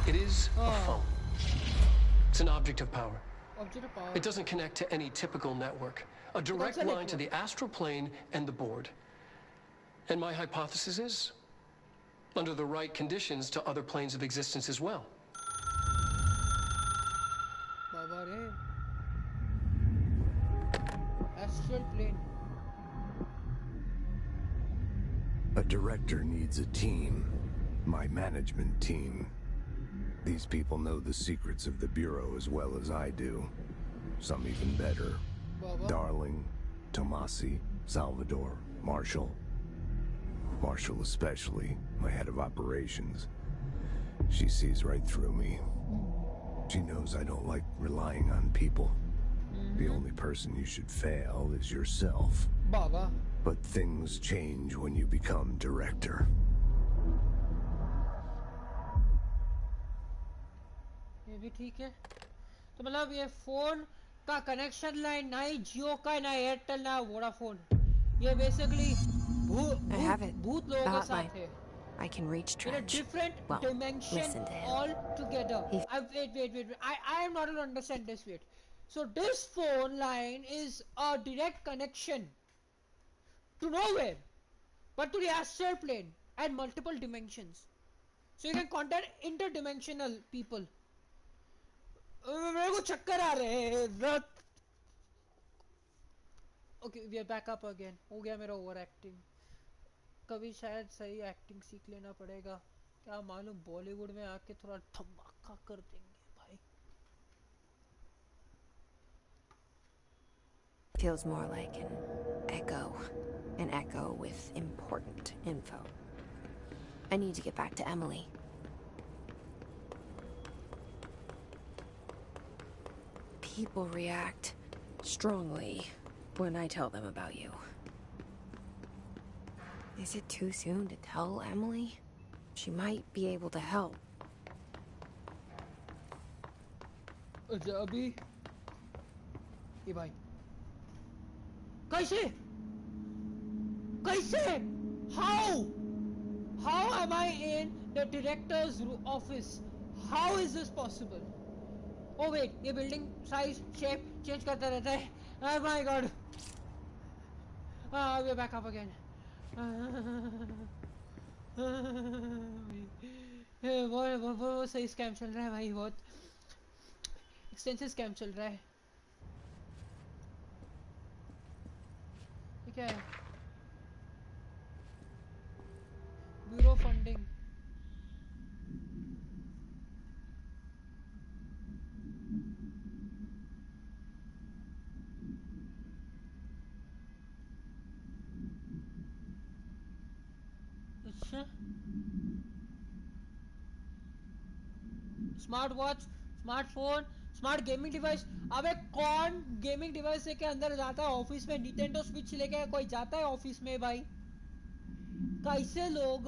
It is a phone. It's an object of power. Object of power. It doesn't connect to any typical network. A direct line to the astral plane and the board. And my hypothesis is, under the right conditions, to other planes of existence as well. अरे astral plane. A director needs a team. My management team. These people know the secrets of the Bureau as well as I do. Some even better. Baba. Darling, Tomasi, Salvador, Marshall. Marshall especially, my head of operations. She sees right through me. She knows I don't like relying on people. The only person you should fail is yourself. Baba. But things change when you become director. ये भी ठीक है तो मतलब ये phone का connection line ना ही जियो का ना एयरटेल ना वोडाफोन ये बेसिकली भूत लोगों के साथ है I can reach in a Trench. different Well, dimension listen to him. altogether. Wait. I am not able to understand this. Wait. So this phone line is a direct connection to nowhere, but to the astral plane and multiple dimensions. So you can contact interdimensional people. मेरे को चक्कर आ रहे हैं. Okay, we are back up again. हो गया मेरा over acting. कभी शायद सही एक्टिंग सीख लेना पड़ेगा क्या मालूम बॉलीवुड में आके थोड़ा धमाका कर देंगे भाई Feels more like an echo with important info. I need to get back to Emily. People react strongly when I tell them about you. Is it too soon to tell Emily? She might be able to help. अच्छा अभी ये भाई कैसे how am I in the director's office? How is this possible? Oh wait, ये building size shape change करता रहता है. Oh my god. We're back up again. बहुत सही स्कैम चल रहा है भाई बहुत एक्सटेंसिव स्कैम चल रहा है ये क्या है ब्यूरो फंडिंग अच्छा smart watch smartphone smart gaming device अबे कौन गेमिंग डिवाइस लेके अंदर जाता है ऑफिस में निंटेंडो स्विच लेके कोई जाता है ऑफिस में भाई कैसे लोग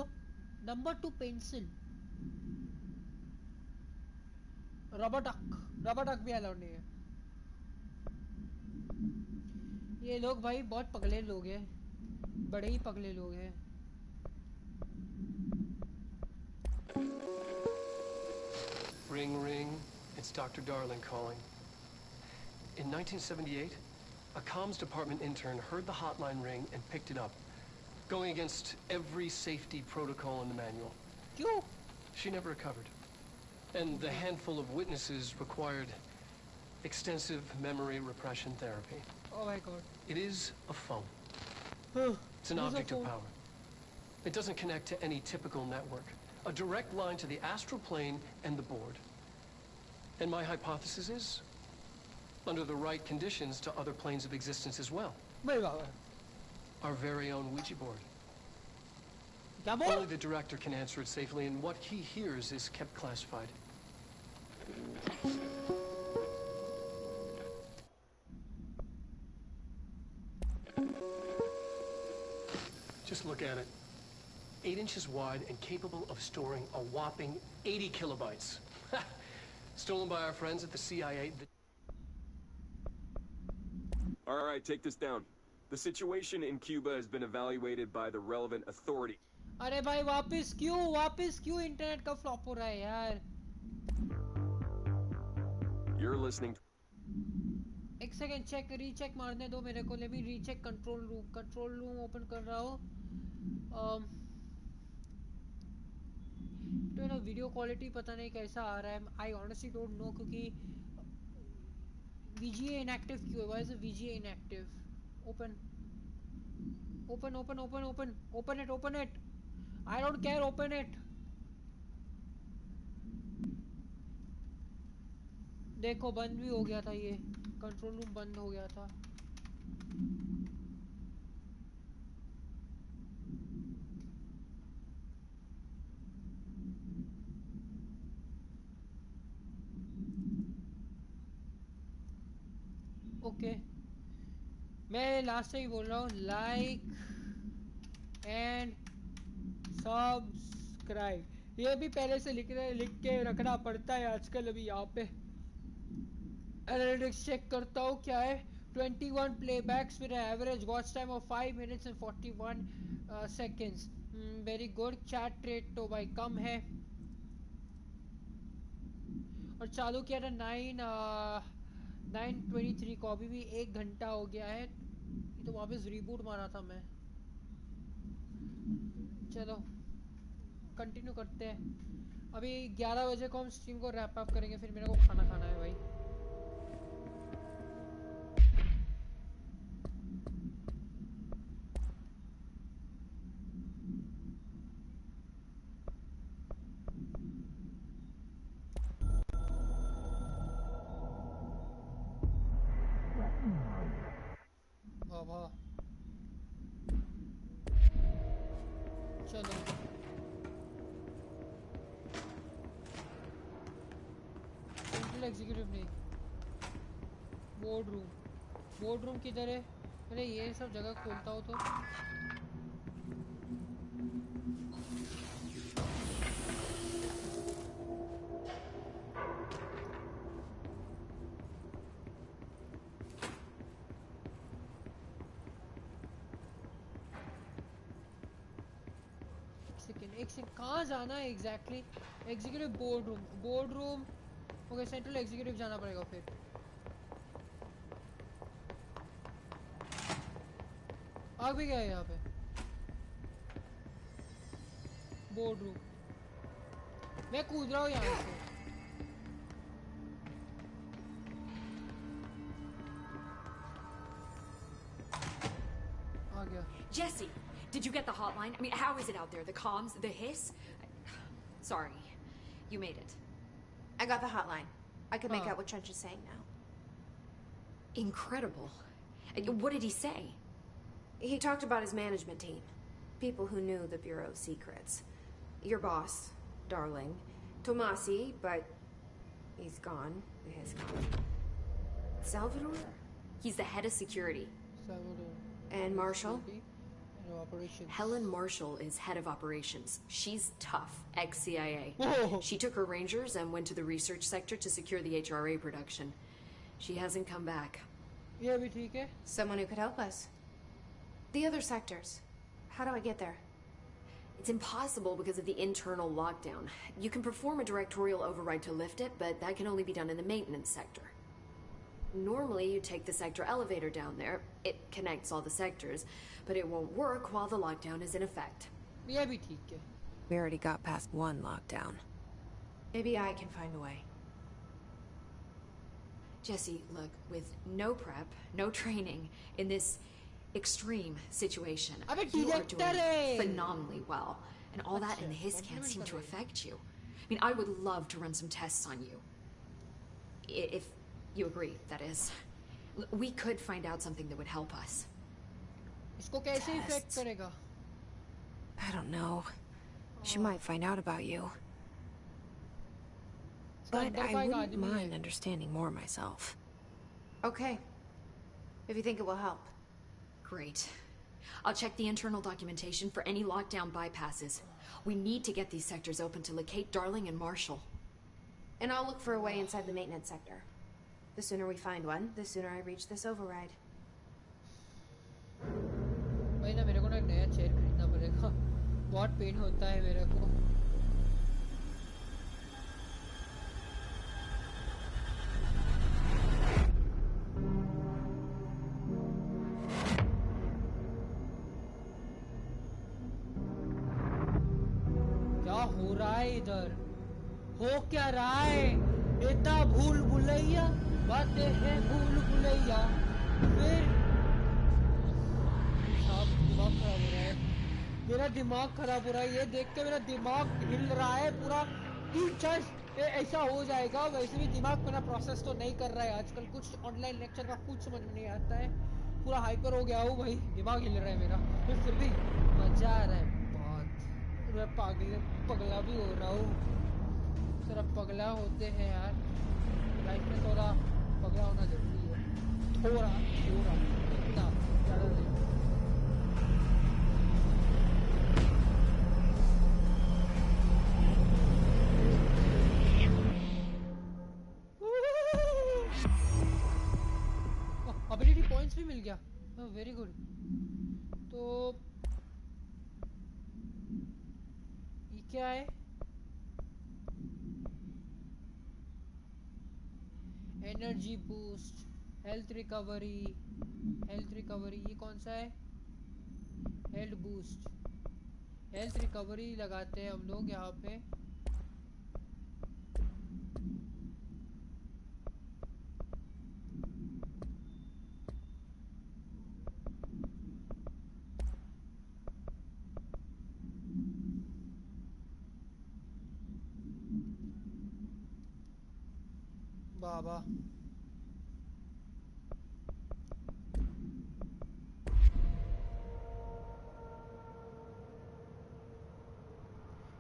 नंबर 2 पेंसिल रबर डक भी अलाउड नहीं है ये लोग भाई बहुत पगले लोग हैं बड़े ही पगले लोग हैं Ring, ring. It's Dr. Darling calling. In 1978, a comms department intern heard the hotline ring and picked it up, going against every safety protocol in the manual. क्यों? She never recovered. And the handful of witnesses required extensive memory repression therapy. Oh my god. It is a phone. It's an object of power. It doesn't connect to any typical network. A direct line to the astral plane and the board. And my hypothesis is, under the right conditions, to other planes of existence as well. Our very own Ouija board. Only the director can answer it safely, and what he hears is kept classified. Just look at it. 8 inches wide and capable of storing a whopping 80 kilobytes. Stolen by our friends at the CIA. All right, take this down. The situation in Cuba has been evaluated by the relevant authority. अरे भाई वापस क्यों internet का flop हो रहा है यार You're listening to... एक सेकंड रीचेक मारने दो मेरे को let me recheck control room open कर रहा हूँ तो ना वीडियो क्वालिटी पता नहीं कैसा आ रहा है आई ऑनेस्टली डोंट नो क्योंकि VGA inactive क्यों है? Why is the VGA inactive? Open. Open, open, open, open. Open it, open it. I don't care, open it. देखो बंद भी हो गया था ये. कंट्रोल रूम बंद हो गया था. ओके मैं लास्ट से ही बोल रहा हूँ लाइक एंड सब्सक्राइब ये भी पहले से लिख के रखना पड़ता है आजकल. अभी यहाँ पे एनालिटिक्स चेक करता हूँ क्या है. 21 प्लेबैक्स with an average watch time of 5 minutes and 41 seconds. Very good. Chat rate तो भाई कम है. और चालू किया था 9:23 को. अभी भी 1 घंटा हो गया है. ये तो वापस रीबूट मारा था मैं. चलो कंटिन्यू करते हैं. अभी 11 बजे को हम स्ट्रीम को रैप अप करेंगे. फिर मेरे को खाना खाना है भाई. बाबा चलो सेंट्रल एग्जीक्यूटिव नहीं. बोर्ड रूम किधर है? अरे ये सब जगह खोलता हो तो एक सेकंड कहाँ जाना है exactly? Executive board room. Okay central executive जाना पड़ेगा. फिर आ भी गया यहाँ पे बोर्ड रूम. मैं कूद रहा हूँ यहाँ से. आ गया. Jesse, did you get the hotline? I mean, how is it out there? The comms, the hiss? Sorry, you made it. I got the hotline. I can make out what Trench is saying now. Incredible. What did he say? He talked about his management team. People who knew the Bureau's secrets. Your boss, Darling. Tomasi, but he's gone. He's gone. Salvador? He's the head of security. Salvador. And Marshall? Operations. Helen Marshall is head of operations. She's tough, ex-CIA. Whoa. She took her rangers and went to the research sector to secure the HRA production. She hasn't come back. Yeah, bhi theek hai. Someone who could help us. The other sectors. How do I get there? It's impossible because of the internal lockdown. You can perform a directorial override to lift it, but that can only be done in the maintenance sector. Normally, you take the sector elevator down there. It connects all the sectors, but it won't work while the lockdown is in effect. Yeah, bhi theek hai. We already got past one lockdown. Maybe I can find a way. Jesse, look, with no prep, no training, in this extreme situation, you are doing phenomenally well. And all that in the hiss can't seem to affect you. I mean, I would love to run some tests on you. If you agree, that is. We could find out something that would help us. इसको कैसे effect करेगा? I don't know. She might find out about you. But I wouldn't mind understanding more myself. Okay. If you think it will help. Great. I'll check the internal documentation for any lockdown bypasses. We need to get these sectors open to locate Darling and Marshall. And I'll look for a way inside the maintenance sector. The sooner we find one, the sooner I reach this override. भाई ना मेरे को ना एक नया chair खरीदना पड़ेगा. बहुत पेन होता है मेरे को. क्या हो रहा है इधर? हो क्या रहा है? नेता भूल भुलैया बातें हैं भूल भुलैया फिर साहब दिमाग खराब हो रहा है मेरा दिमाग खराब हो रहा है ये देख के मेरा दिमाग हिल रहा है पूरा टीचर्स ऐसा हो जाएगा वैसे भी दिमाग मेरा प्रोसेस तो नहीं कर रहा है आजकल कुछ ऑनलाइन लेक्चर का कुछ समझ में नहीं आता है पूरा हाइपर हो गया हूँ भाई दिमाग हिल रहा है मेरा फिर भी मजा आ रहा है बहुत मैं पगला भी हो रहा हूँ सिर्फ पगला होते हैं यार लाइफ में थोड़ा पगला होना जरूरी है थोड़ा इतना ज़्यादा नहीं एबिलिटी पॉइंट्स भी मिल गया वेरी गुड तो ये क्या है एनर्जी बूस्ट हेल्थ रिकवरी ये कौन सा है हेल्थ रिकवरी लगाते हैं हम लोग यहाँ पे बाबा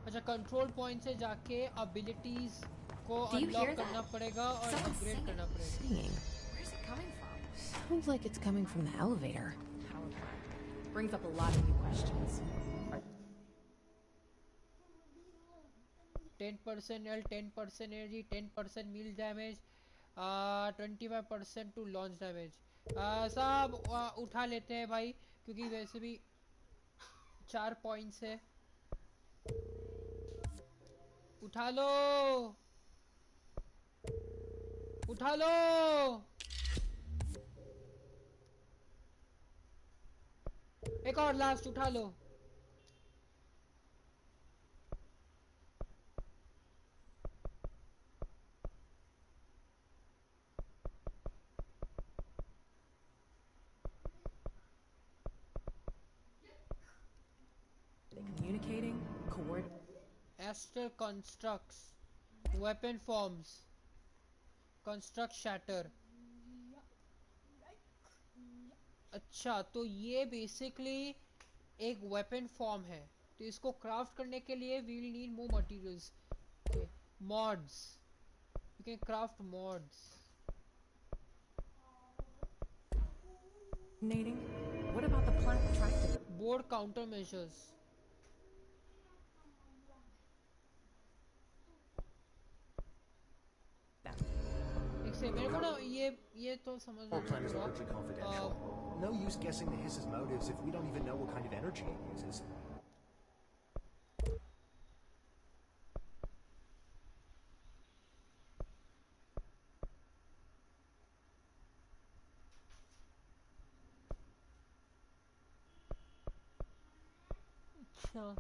अच्छा कंट्रोल पॉइंट से जाके एबिलिटीज को अनलॉक करना पड़ेगा और अपग्रेड करना पड़ेगा Where's it coming from? Sounds like it's coming from the elevator. Brings up a lot of new questions. 10% health 10% energy 10% meal damage 25% to launch damage सब उठा लेते हैं भाई क्योंकि वैसे भी 4 पॉइंट्स है उठा लो एक और लास्ट उठा लो Communicating, coordinating. Astral constructs weapon forms construct shatter अच्छा तो ये बेसिकली एक वेपन फॉर्म है तो इसको क्राफ्ट करने के लिए we will need more materials mods you can craft mods What about the plant attractive? Board counter measures मेरे को ना ये तो समझ Our plan is largely confidential. No use guessing the Hiss's motives if we don't even know what kind of energy it uses. अच्छा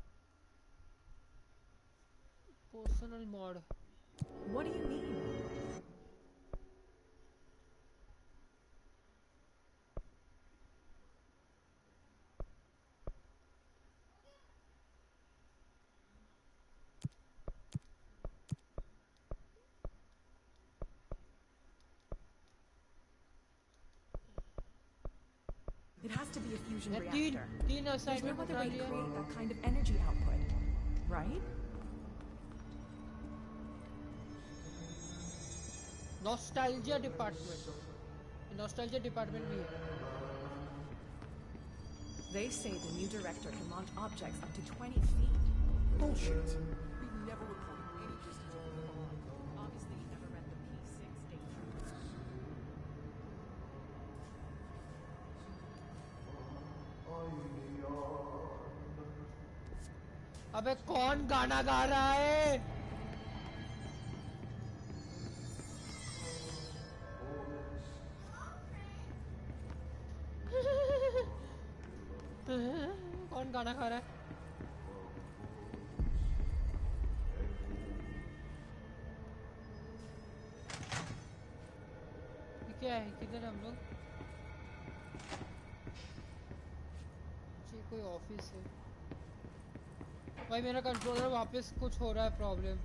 personal mod What do you mean? It has to be a fusion reactor. There's no other way to create that kind of energy output, right? Nostalgia department भी है They say the new director can launch objects up to 20 feet. Bullshit. We've never reported any distance over the line. Obviously, you never read the P6 data. अबे कौन गाना गा रहा है कौन गाना खा रहा है क्या है? किधर हम लोग? कोई ऑफिस है भाई। मेरा कंट्रोलर वापस कुछ हो रहा है प्रॉब्लम।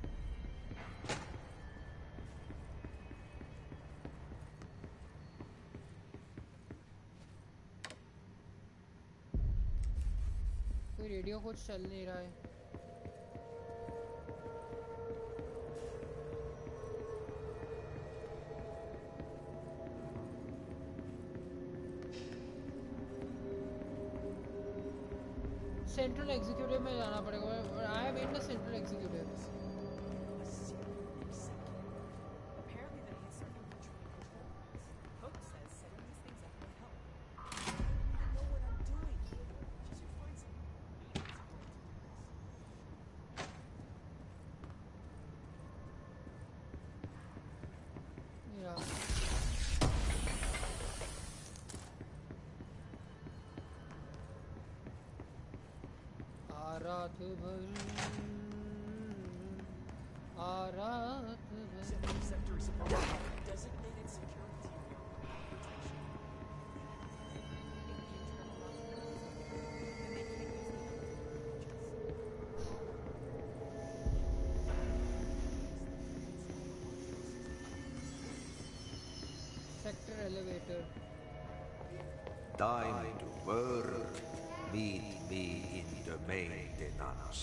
कोई रेडियो कुछ चल नहीं रहा है। सेंट्रल एग्जीक्यूटिव में जाना पड़ेगा। I am in the central executive. रात भर sector elevator. Time to work. Meet me in the maintenance.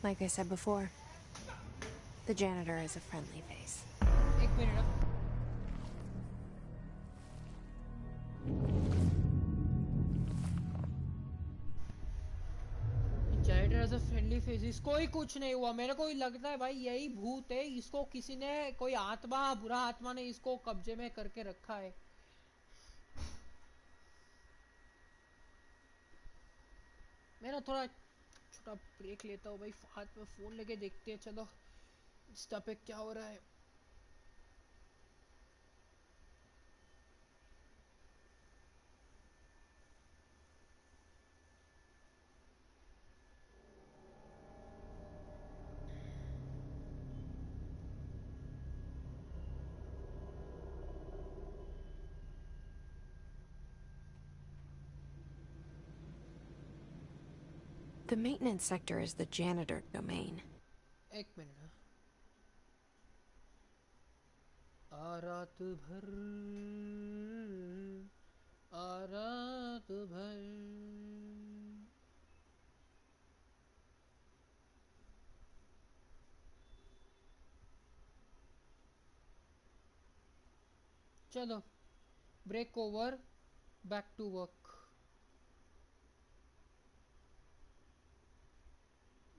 Like I said before, the janitor is a friendly face. एक minute. Janitor as a friendly face. इसको ही कुछ नहीं हुआ। मेरे को ही लगता है भाई यही भूत है। इसको किसी ने, कोई आत्मा, बुरा आत्मा ने इसको कब्जे में करके रखा है। मेरा थोड़ा छोटा ब्रेक लेता हूँ भाई। हाथ में फोन लेके देखते हैं। चलो इंस्टा पे क्या हो रहा है। The maintenance sector is the janitor domain. एक मिनट। रात भर रात भर। चलो break over. Back to work.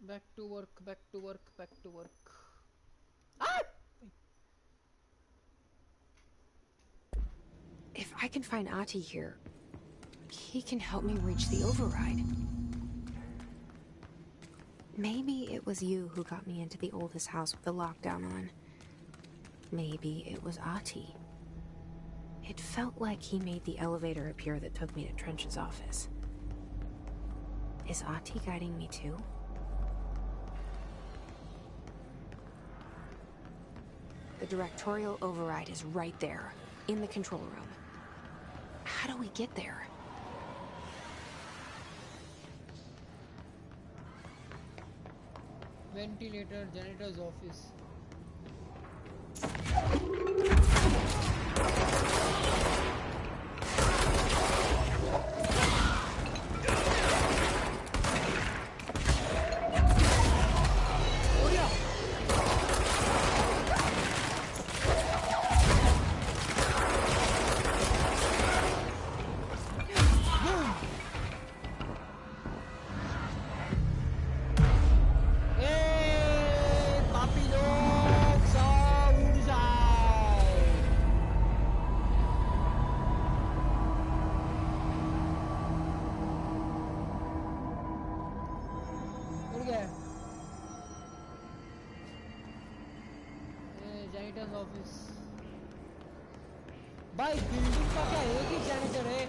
Back to work, back to work, back to work. Ah! If I can find Ati here, he can help me reach the override. Maybe it was you who got me into the oldest house with the lockdown on. Maybe it was Ati. It felt like he made the elevator appear that took me to Trench's office. Is Ati guiding me too? The directorial override is right there, in the control room. How do we get there? Ventilator, janitor's office. भाई building का क्या एक ही janitor है?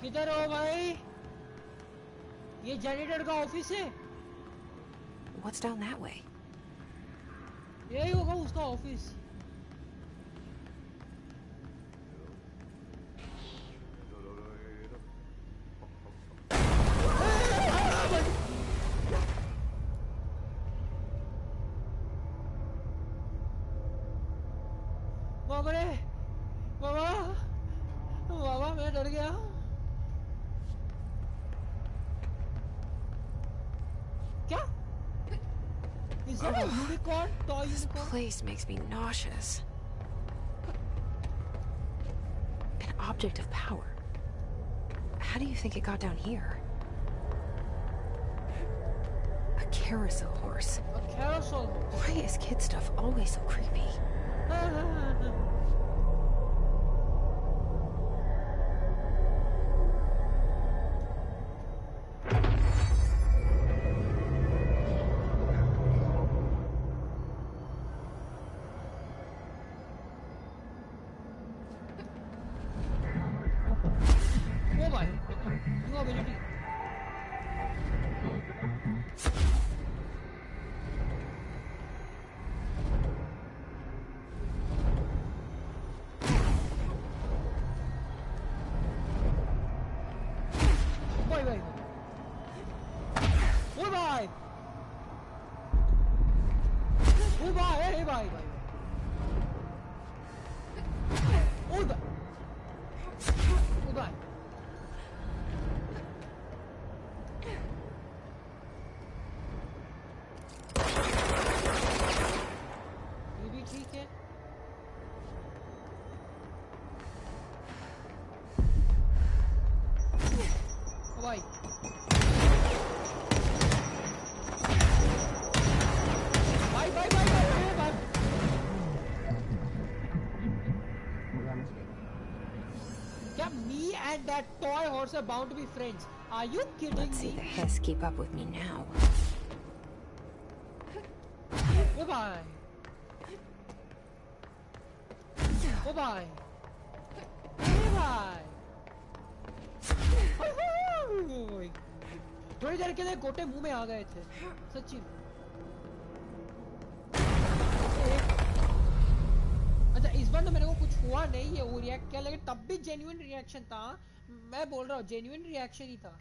किधर हो भाई? ये janitor का ऑफिस है? What's down that way? यही होगा उसका ऑफिस. बाबा मैं डर गया. क्या? Is that a unicorn? Toy This unicorn? place makes me nauseous. An object of power. How do you think it got down here? A carousel horse. A carousel horse? Why is kid stuff always so creepy? Oh my, new ability. Bye bye. Oh bye. Oh bye. Hey bye bye. Oh bye. Oh bye. ये भी ठीक है. Oh bye. Bye bye bye bye bye. क्या me and that toy horse are bound to be friends? Are you kidding Let's see me? the hiss keep up with me now. Bye-bye. Bye-bye. Bye-bye. थोड़ी देर के लिए गोटे मुंह में आ गए थे सच्ची में. अच्छा इस बार तो मेरे को कुछ हुआ नहीं है. वो रिएक्ट किया लेकिन तब भी जेन्युइन रिएक्शन था. मैं बोल रहा हूँ जेन्युइन रिएक्शन ही था.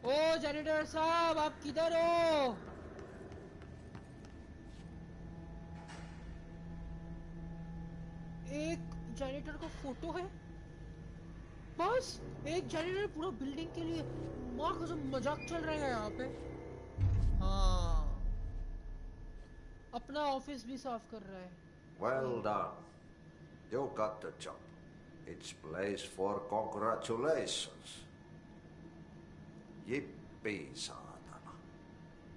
ओ जैनिटर साहब आप किधर हो? एक जैनिटर का फोटो है बस. एक जैनिटर पूरा बिल्डिंग के लिए. माँ कसम मजाक चल रहा है यहाँ पे. हाँ अपना ऑफिस भी साफ कर रहा है. Well done. You got the job. It's place for congratulations. Yippee, saatana.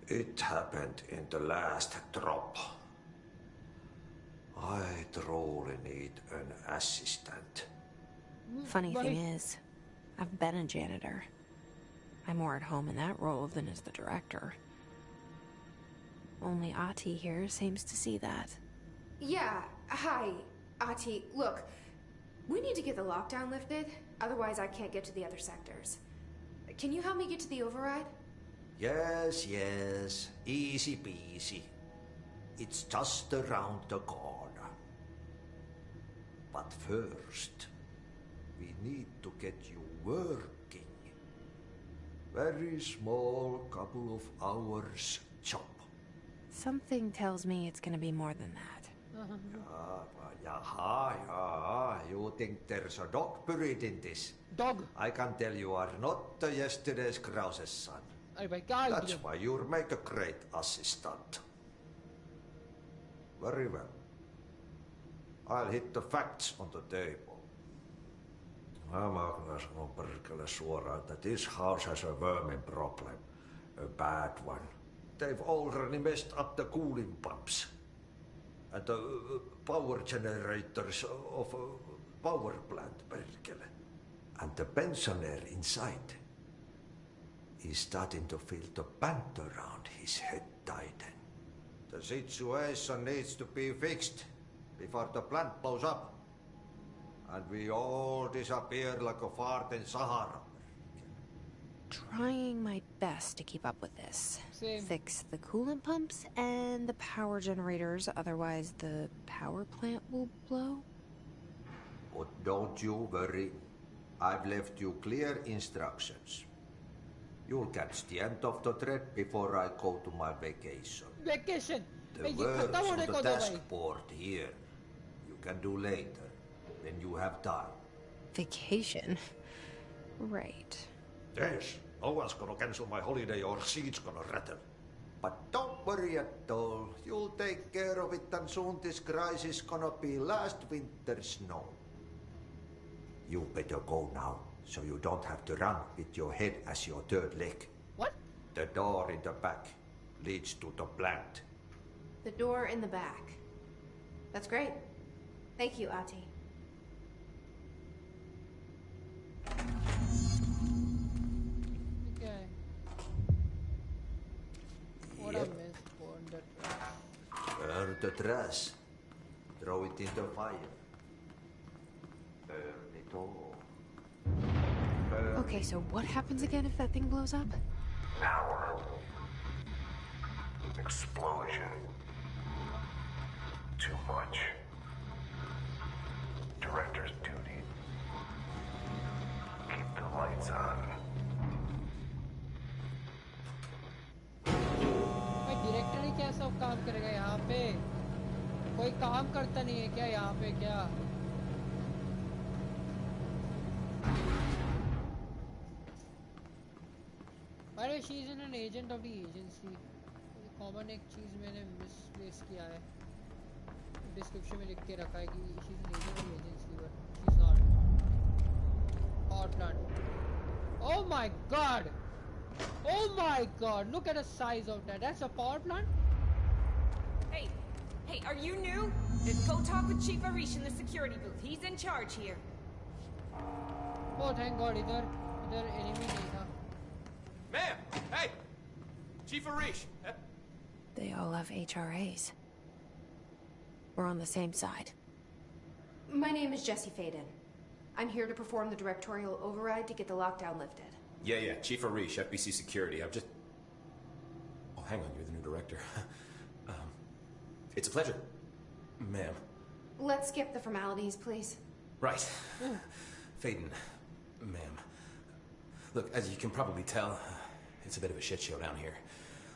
It happened in the last drop. I truly need an assistant. Funny thing is, I've been a janitor. I'm more at home in that role than as the director. Only Ati here seems to see that. Yeah, hi, Ati. Look, we need to get the lockdown lifted, otherwise I can't get to the other sectors. Can you help me get to the override? Yes, yes. Easy peasy. It's just around the corner. But first, we need to get you working. Very small, couple of hours job. Something tells me it's gonna be more than that. Yeah. You think there's a dog buried in this? Dog? I can tell you are not yesterday's Krause's son. अरे भाई क्या That's why you'll make a great assistant. Very well. I'll hit the facts on the table. Mä kyllä sanon perkele suoraan, that this house has a vermin problem. A bad one. They've already messed up the cooling pumps. And the power generators of a power plant, perkele. And the pensioner inside is starting to feel the band around his head tighten. The situation needs to be fixed before the plant blows up. And we all disappear like a fart in Sahara. Trying my best to keep up with this. Same. Fix the coolant pumps and the power generators, otherwise the power plant will blow. But don't you worry. I've left you clear instructions. You'll catch the end of the thread before I go to my vacation. Vacation. The works on the task board here, you can do later, when you have time. Vacation? Right. Yes, no one's gonna cancel my holiday or seat's gonna rattle. But don't worry at all. You'll take care of it, and soon this crisis gonna be last winter's snow. You better go now, so you don't have to run with your head as your third leg. What? The door in the back leads to the plant. The door in the back. That's great. Thank you, Ati. Okay. What a mess. Burn the trash. Burn the trash. Throw it in the fire. Burn it all. Okay, so what happens again if that thing blows up? Power. Explosion. Too much. Director's duty. Keep the lights on. भाई director ही क्या सब काम करेगा यहाँ पे? कोई काम करता नहीं है क्या यहाँ पे क्या? अरे she is an agent of the agency. Common एक चीज मैंने मिसप्लेस किया है. डिस्क्रिप्शन में लिख के रखा है कि she is an agent of the agency, but she is not. Power plant. Oh my god! Oh my god! Look at the size of that. That's a power plant. Hey, are you new? Then go talk with Chief Arish in the security booth. He's in charge here. Oh thank god, इधर enemy नहीं था. Ma'am! Hey! Chief Arish! They all have HRAs. We're on the same side. My name is Jesse Faden. I'm here to perform the directorial override to get the lockdown lifted. Yeah, Chief Arish, FBC Security. I'm just... Oh, hang on, you're the new director. It's a pleasure, ma'am. Let's skip the formalities, please. Right. Faden, ma'am. Look, as you can probably tell, it's a bit of a shit show down here.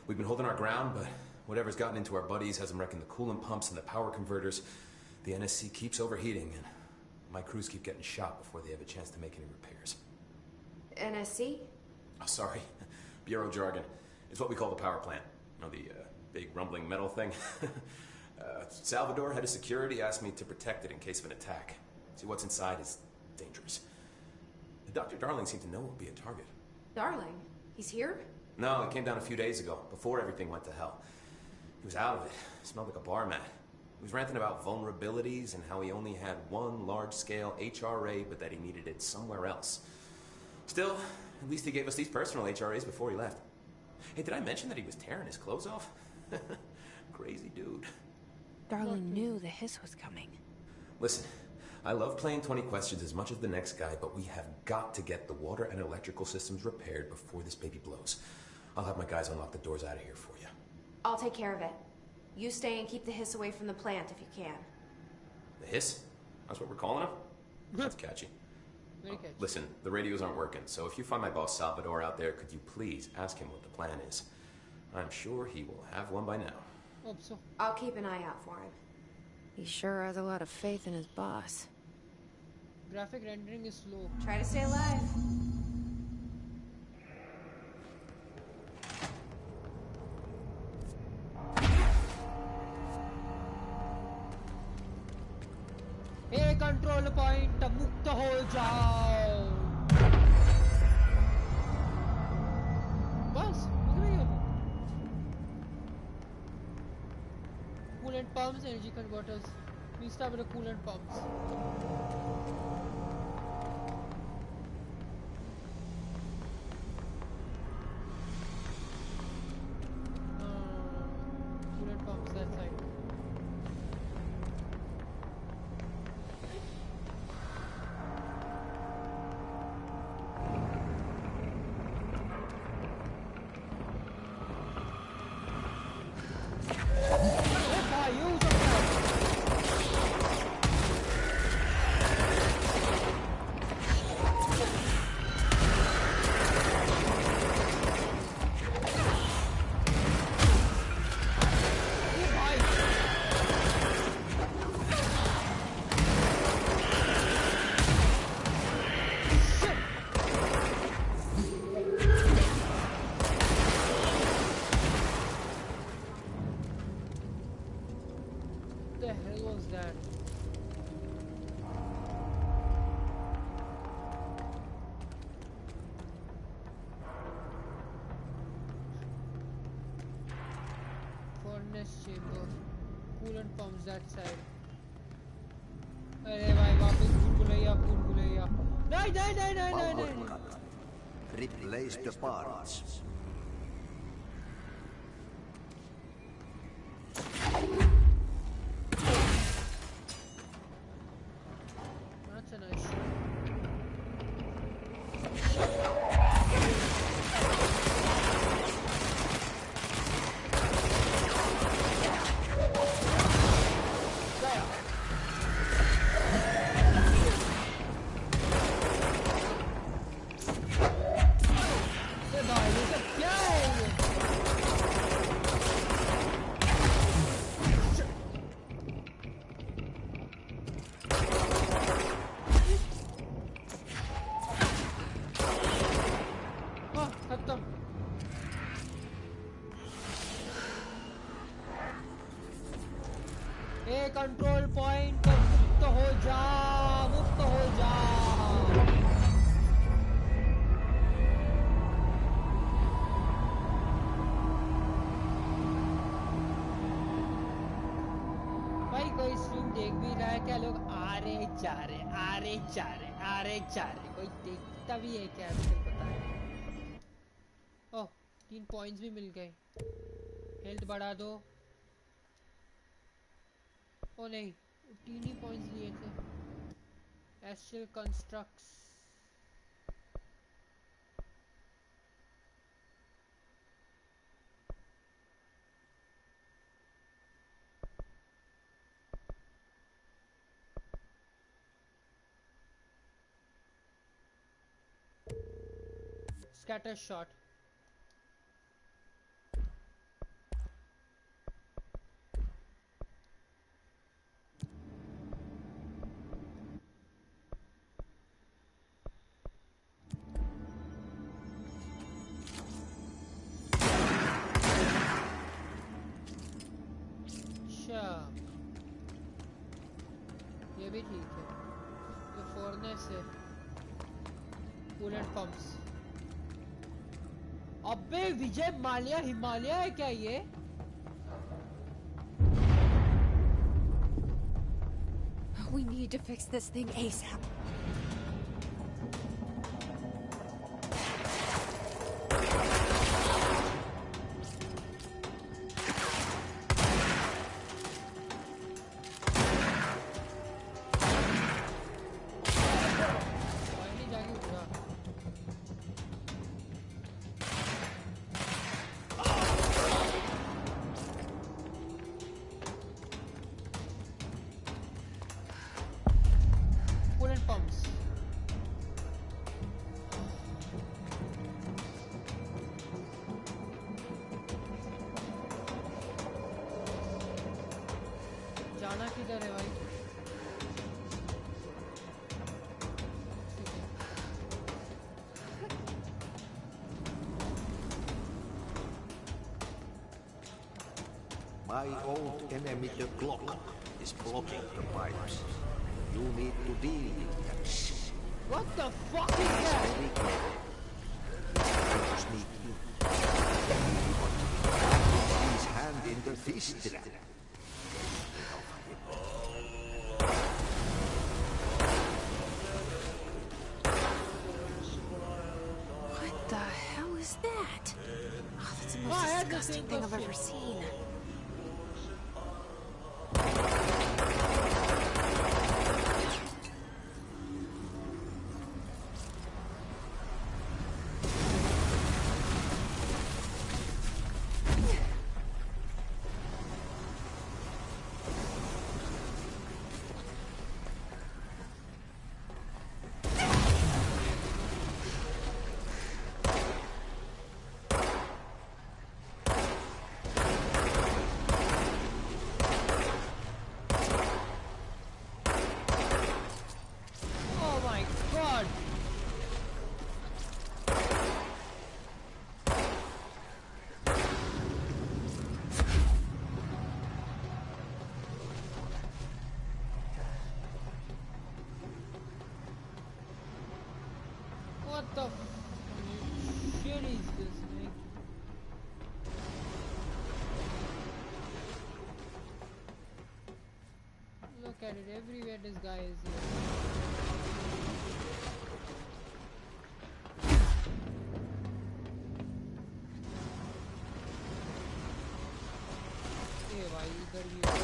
We've been holding our ground, but whatever's gotten into our buddies has them wrecking the coolant pumps and the power converters. The NSC keeps overheating, and my crews keep getting shot before they have a chance to make any repairs. NSC? Oh, sorry. Bureau jargon. It's what we call the power plant. You know, the big rumbling metal thing? Salvador, head of security, asked me to protect it in case of an attack. See, what's inside is dangerous. Dr. Darling seemed to know it would be a target. Darling? He's here? No, he came down a few days ago, before everything went to hell. He was out of it. Smelled like a bar mat. He was ranting about vulnerabilities and how he only had one large-scale HRA, but that he needed it somewhere else. Still, at least he gave us these personal HRAs before he left. Hey, did I mention that he was tearing his clothes off? Crazy dude. Darling knew the hiss was coming. Listen, I love playing 20 questions as much as the next guy, but we have got to get the water and electrical systems repaired before this baby blows. I'll have my guys unlock the doors out of here for you. I'll take care of it. You stay and keep the hiss away from the plant if you can. The hiss? That's what we're calling him? That's catchy. Very catchy. Listen, the radios aren't working, so if you find my boss Salvador out there, could you please ask him what the plan is? I'm sure he will have one by now. Hope so. I'll keep an eye out for him. He sure has a lot of faith in his boss. Graphic rendering is slow. Try to stay alive. Hey, control point, मुक्त हो जाओ. बस इतना ही होगा. Coolant pumps, energy converters. We start with the coolant pumps. the hell was that? Furnace chamber. Coolant pumps that side. अरे भाई वापस भूल भुलैया नहीं नहीं नहीं नहीं नहीं नहीं Replace the parts. That's a nice shot. Control point मुक्त हो जा भाई कोई स्ट्रीम देख भी रहा है क्या लोग आ रहे जा रहे कोई देखता भी है क्या आजकल पता है ओह 3 पॉइंट्स भी मिल गए हेल्थ बढ़ा दो ओ नहीं 3 ही पॉइंट्स लिए थे एस्ट्रल कंस्ट्रक्ट्स स्कैटर शॉट ये भी ठीक है ये फॉरनेस है कूलेंट पंप्स अबे विजय माल्या हिमालय है क्या ये We need to fix this thing ASAP. My old enemy, the clock, is blocking the pipes. You need to deal with that shit. What the fuck is that? Sneak in. His hand in the fist trap. What the hell is that? Oh, that's the most disgusting thing I've ever seen. What the shit is this, man? Look at it, everywhere this guy is here. ये भाई इधर भी है।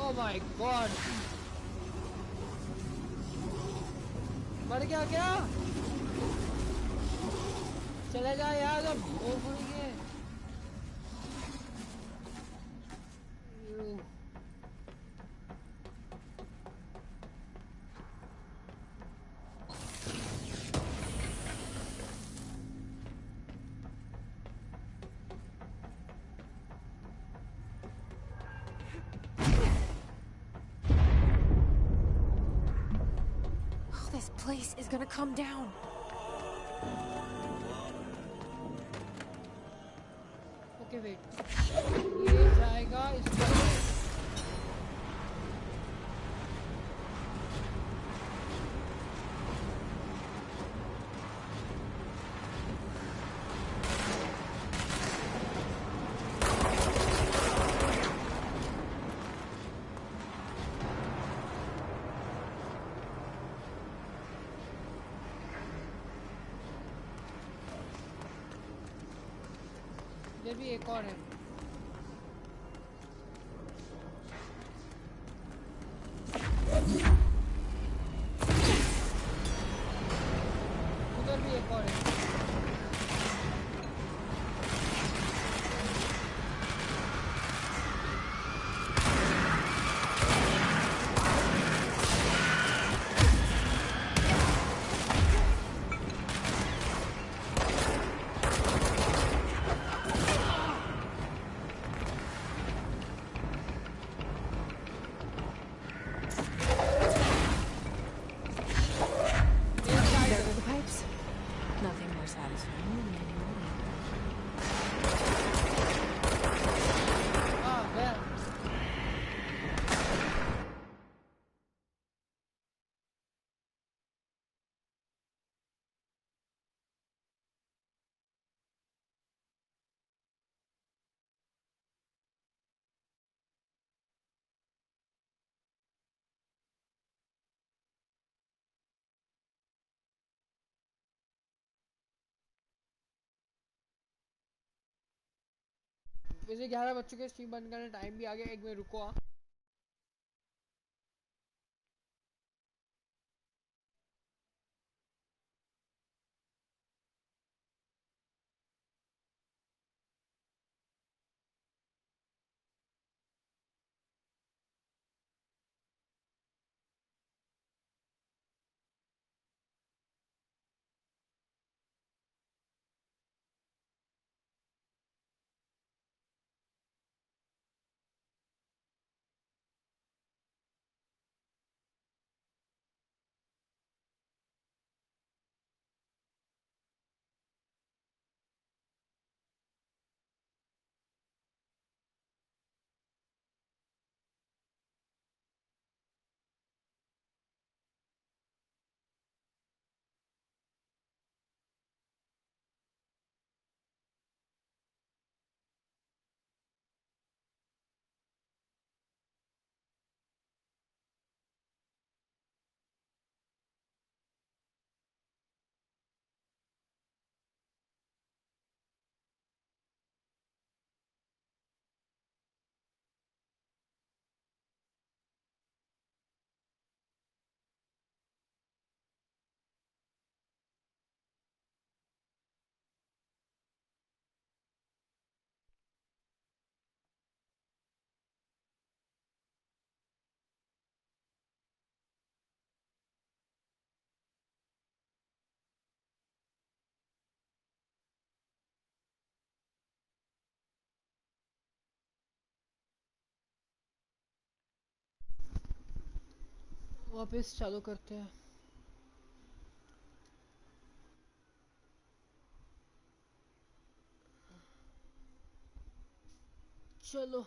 Oh my God! मर गया क्या? चले जा यार, अब वो भूल गए। This place is gonna come down. Okay, wait. ये जाएगा इस पर। ये भी एक और है। उधर भी एक और है। Nothing more satisfying than manual labor. Ah, well. वैसे 11 बज चुके, स्ट्रीम बंद करने टाइम भी आ गया। एक मिनट रुको। वापस चालू करते हैं। चलो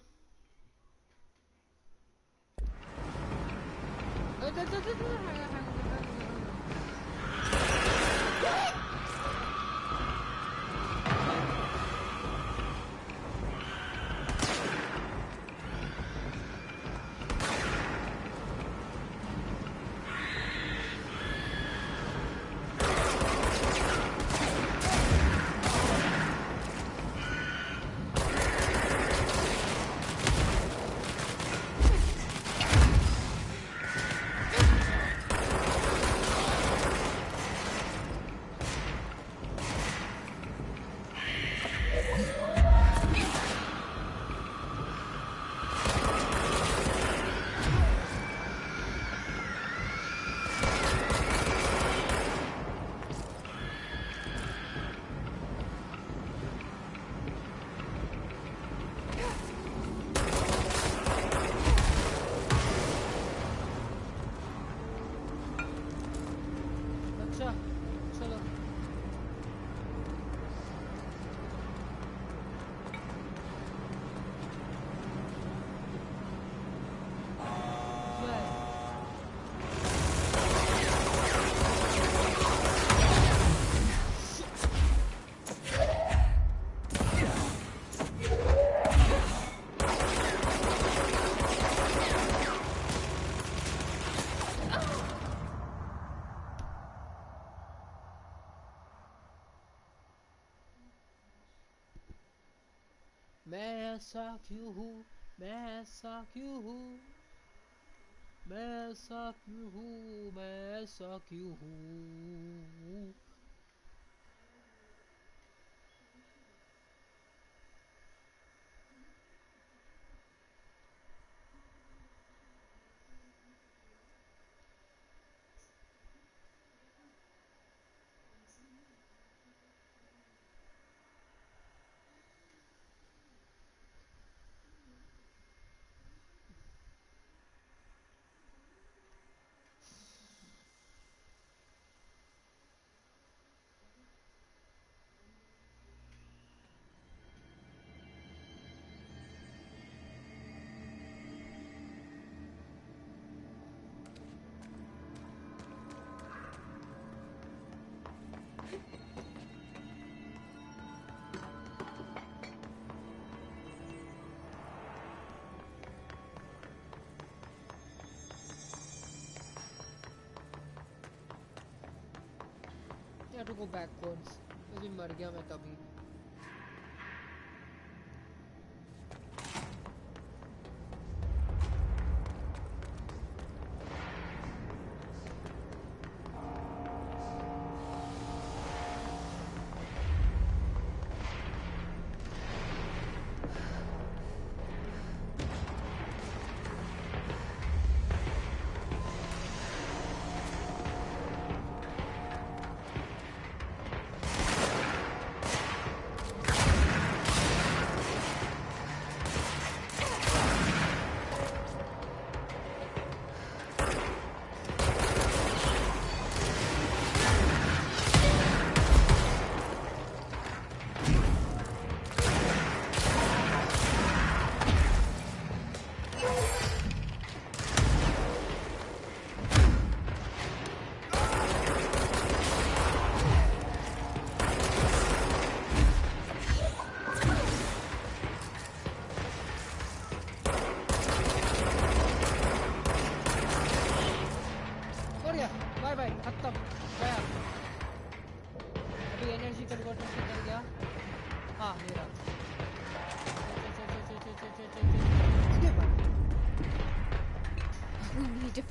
मैं ऐसा क्यों हूँ, मैं ऐसा क्यों हूँ, मैं ऐसा क्यों हूँ, मैं ऐसा क्यों हूँ। I have to go backwards. अभी मर गया मैं तभी।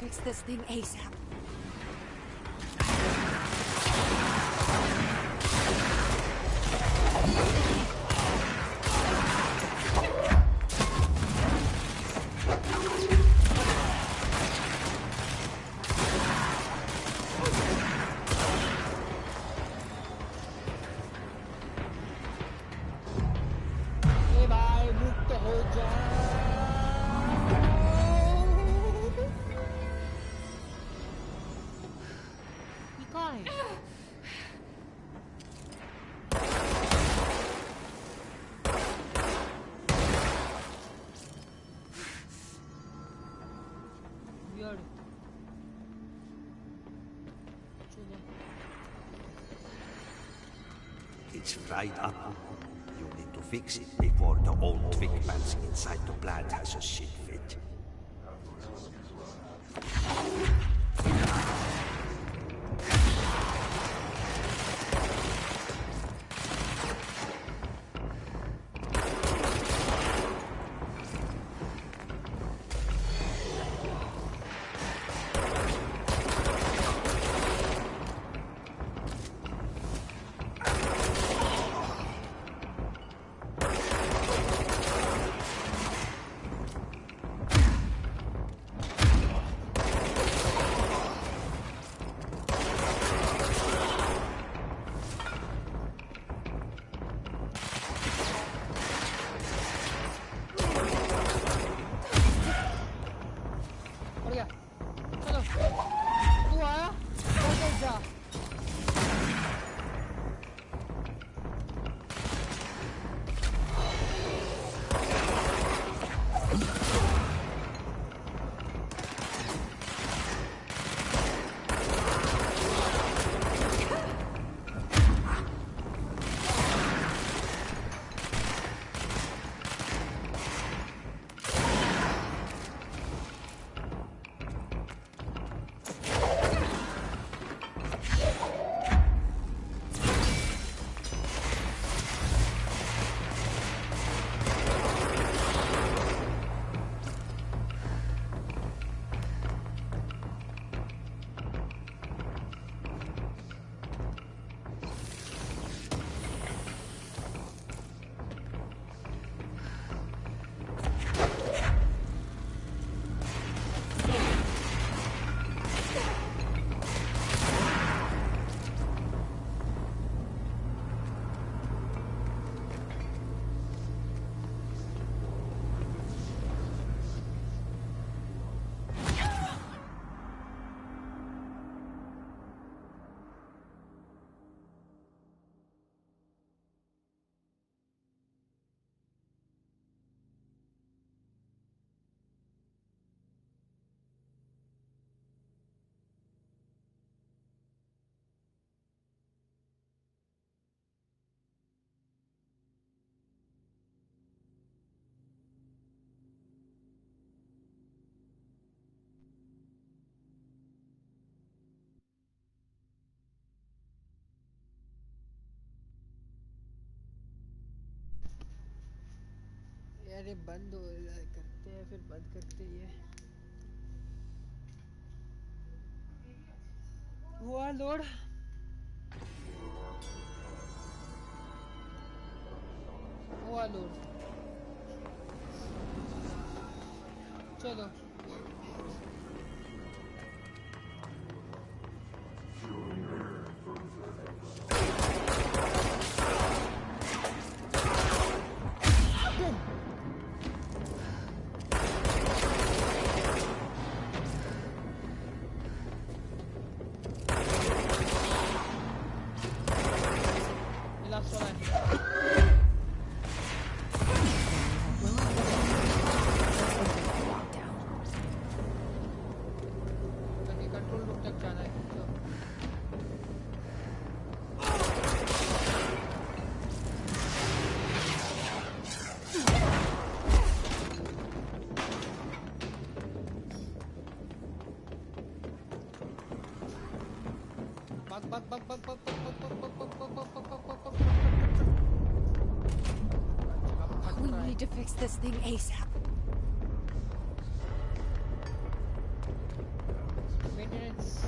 Fix this thing ASAP. right up. You need to fix it before the old twig bats inside the plant has a shit fit. अरे बंद हो करते हैं फिर बंद करते ये हुआ लोड हुआ लोड चलो We need to fix this thing ASAP. Maintenance.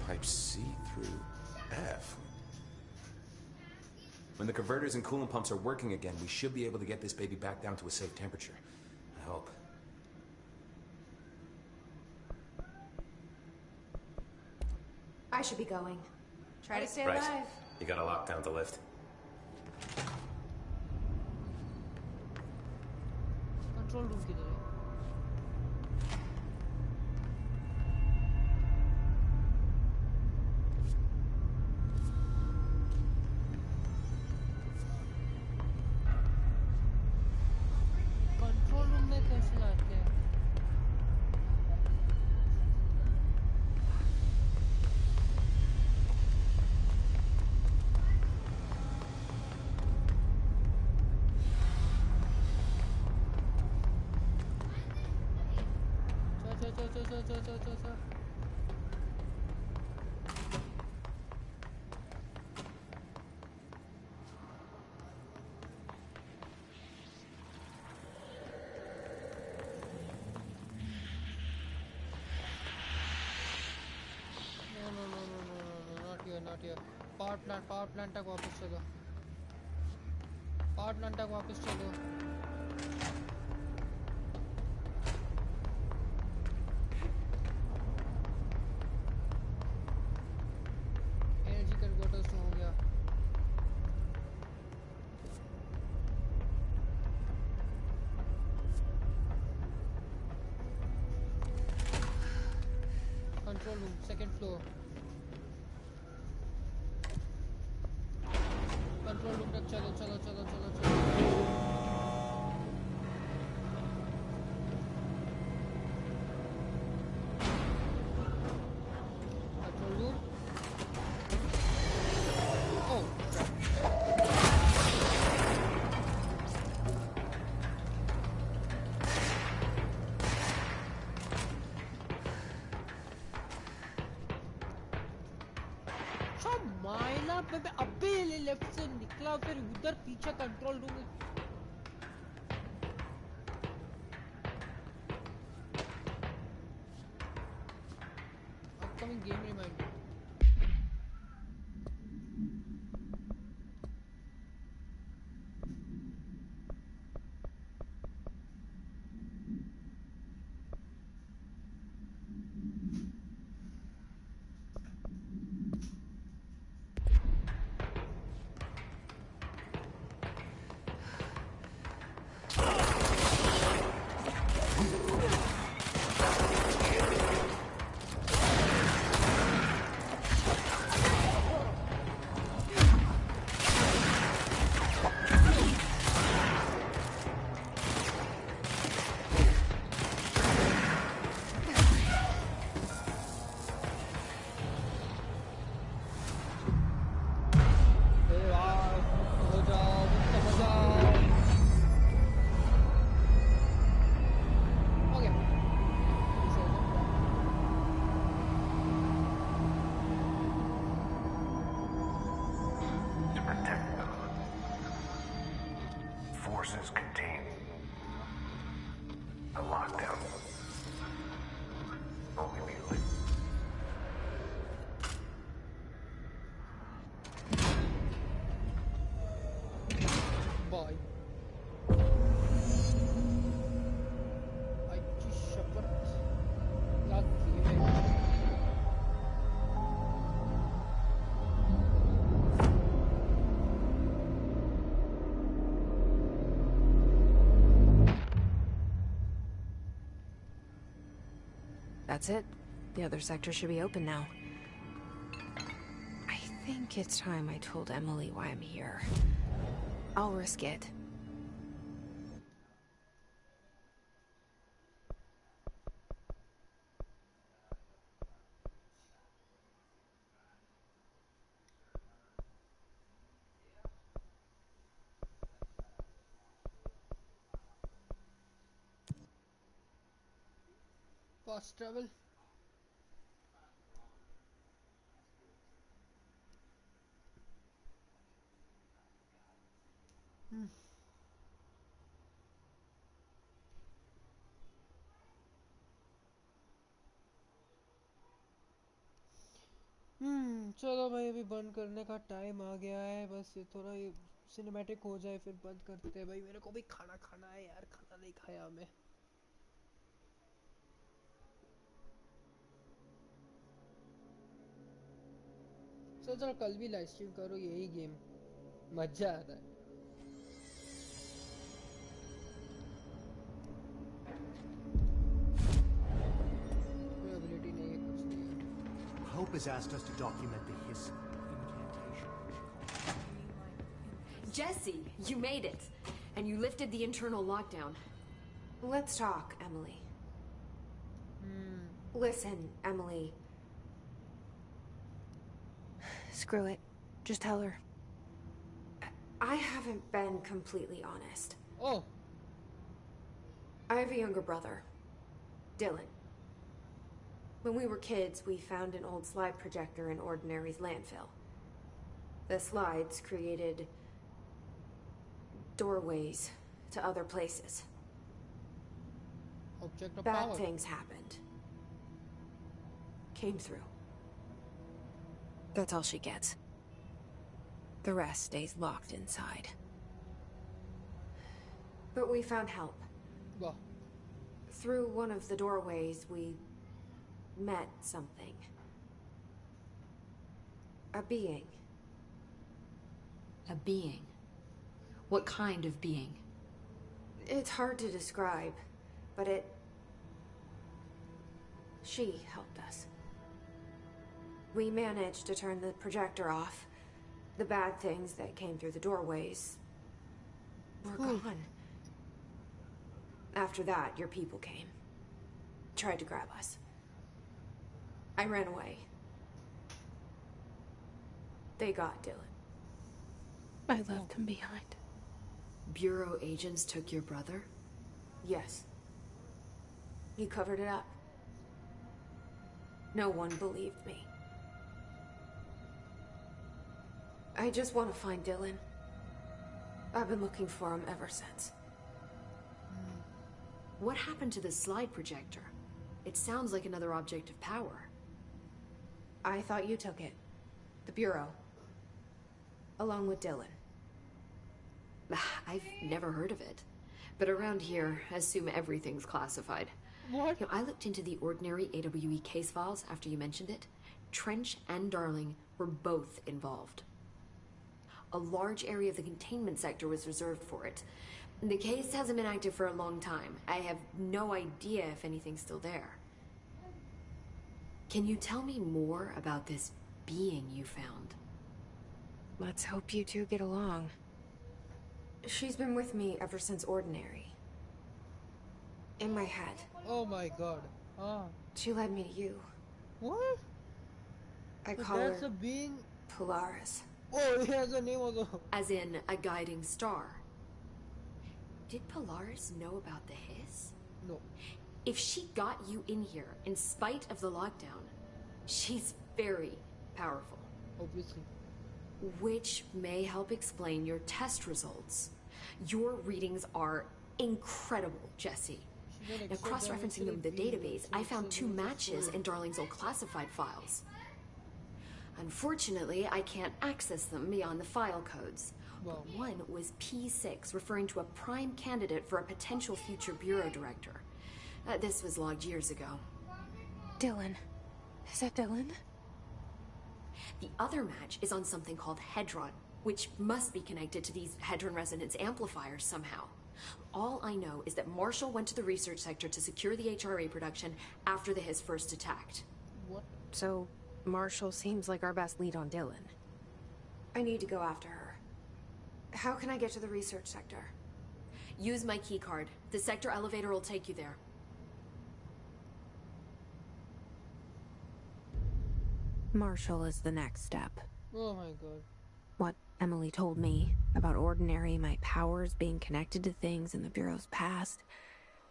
Type C through F. When the converters and coolant pumps are working again, we should be able to get this baby back down to a safe temperature. I hope. I should be going. Try to stay Right. alive. You gotta lock down the lift. Control room किधर है? Control room में कैसे लाते हैं? चल। No, not here. Power plant तक वापस चलो. Power plant तक वापस चलो. Energy converters तो हो गया. Control room, second floor. Control room तक चलो. Control room. Oh, मायला पे अबे लेफ्ट से निकला फिर उधर पीछे कंट्रोल रूम में. Upcoming game reminder. Forces contain the lockdown. Only immediately. Bye. आईची शपथ लागती है. That's it. The other sector should be open now. I think it's time I told Emily why I'm here. I'll risk it. Fast travel. चलो भाई अभी बंद करने का टाइम आ गया है, बस ये थोड़ा ये सिनेमैटिक हो जाए फिर बंद करते हैं भाई। मेरे को भी खाना खाना है यार, खाना नहीं खाया मैं। चलो कल भी लाइव स्ट्रीम करो यही गेम, मजा आता है। कोई एबिलिटी नहीं है, कुछ नहीं है। Hope has asked us to document the hiss incantation. Jesse, you made it. And you lifted the internal lockdown. Let's talk, Emily. Listen, Emily. Screw it. Just tell her. I haven't been completely honest. Oh. I have a younger brother, Dylan. When we were kids, we found an old slide projector in Ordinary's landfill. The slides created doorways to other places. Object of Bad power. things happened. Came through. That's all she gets. The rest stays locked inside. But we found help. Wow. Through one of the doorways, we met something. A being. A being? What kind of being? It's hard to describe, but she helped us. We managed to turn the projector off. The bad things that came through the doorways were gone. After that, your people came. Tried to grab us. I ran away. They got Dylan. I left him behind. Bureau agents took your brother? Yes. He covered it up. No one believed me. I just want to find Dylan. I've been looking for him ever since. What happened to the slide projector? It sounds like another object of power. I thought you took it. The Bureau. Along with Dylan. I've never heard of it. But around here, I assume everything's classified. What? You know, I looked into the ordinary AWE case files after you mentioned it. Trench and Darling were both involved. A large area of the containment sector was reserved for it. The case hasn't been active for a long time. I have no idea if anything's still there. Can you tell me more about this being you found? Let's hope you two get along. She's been with me ever since Ordinary. In my head. Oh my god. Ah. She led me to you. What? I So call that's her a being. Polaris. Oh, it has a name also. As in a guiding star. Did Polaris know about the hiss? No. If she got you in here in spite of the lockdown, she's very powerful. Obviously. Which may help explain your test results. Your readings are incredible, Jesse. Now, cross-referencing them with the database, I found 2 matches in Darling's old classified files. Unfortunately, I can't access them beyond the file codes. Wow. But one was P6, referring to a prime candidate for a potential future bureau director. This was logged years ago. Dylan. Is that Dylan? The other match is on something called Hedron, which must be connected to these Hedron resonance amplifiers somehow. All I know is that Marshall went to the research sector to secure the HRA production after the hiss first attacked. What? So, Marshall seems like our best lead on Dylan. I need to go after her. How can I get to the research sector? Use my keycard. The sector elevator will take you there. Marshall is the next step. Oh my god. What Emily told me about Ordinary, my powers being connected to things in the Bureau's past.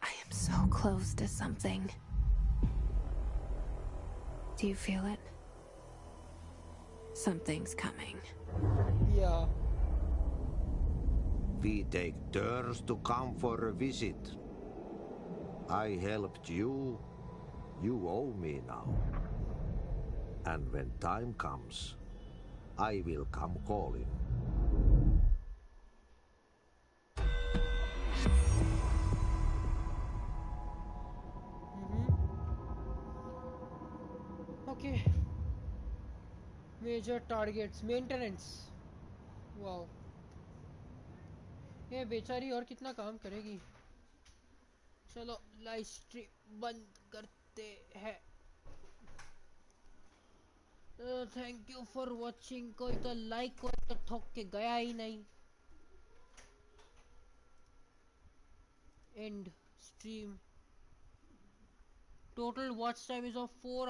I am so close to something. Do you feel it? Something's coming. Yeah. We take turns to come for a visit. I helped you. You owe me now. And when time comes, I will come calling. Okay. Major targets. Maintenance. Wow. ये बेचारी और कितना काम करेगी. चलो live stream बंद करते हैं. Thank you for watching. कोई तो लाइक कोई तो ठोक के गया ही नहीं. And stream. Total watch time is of 4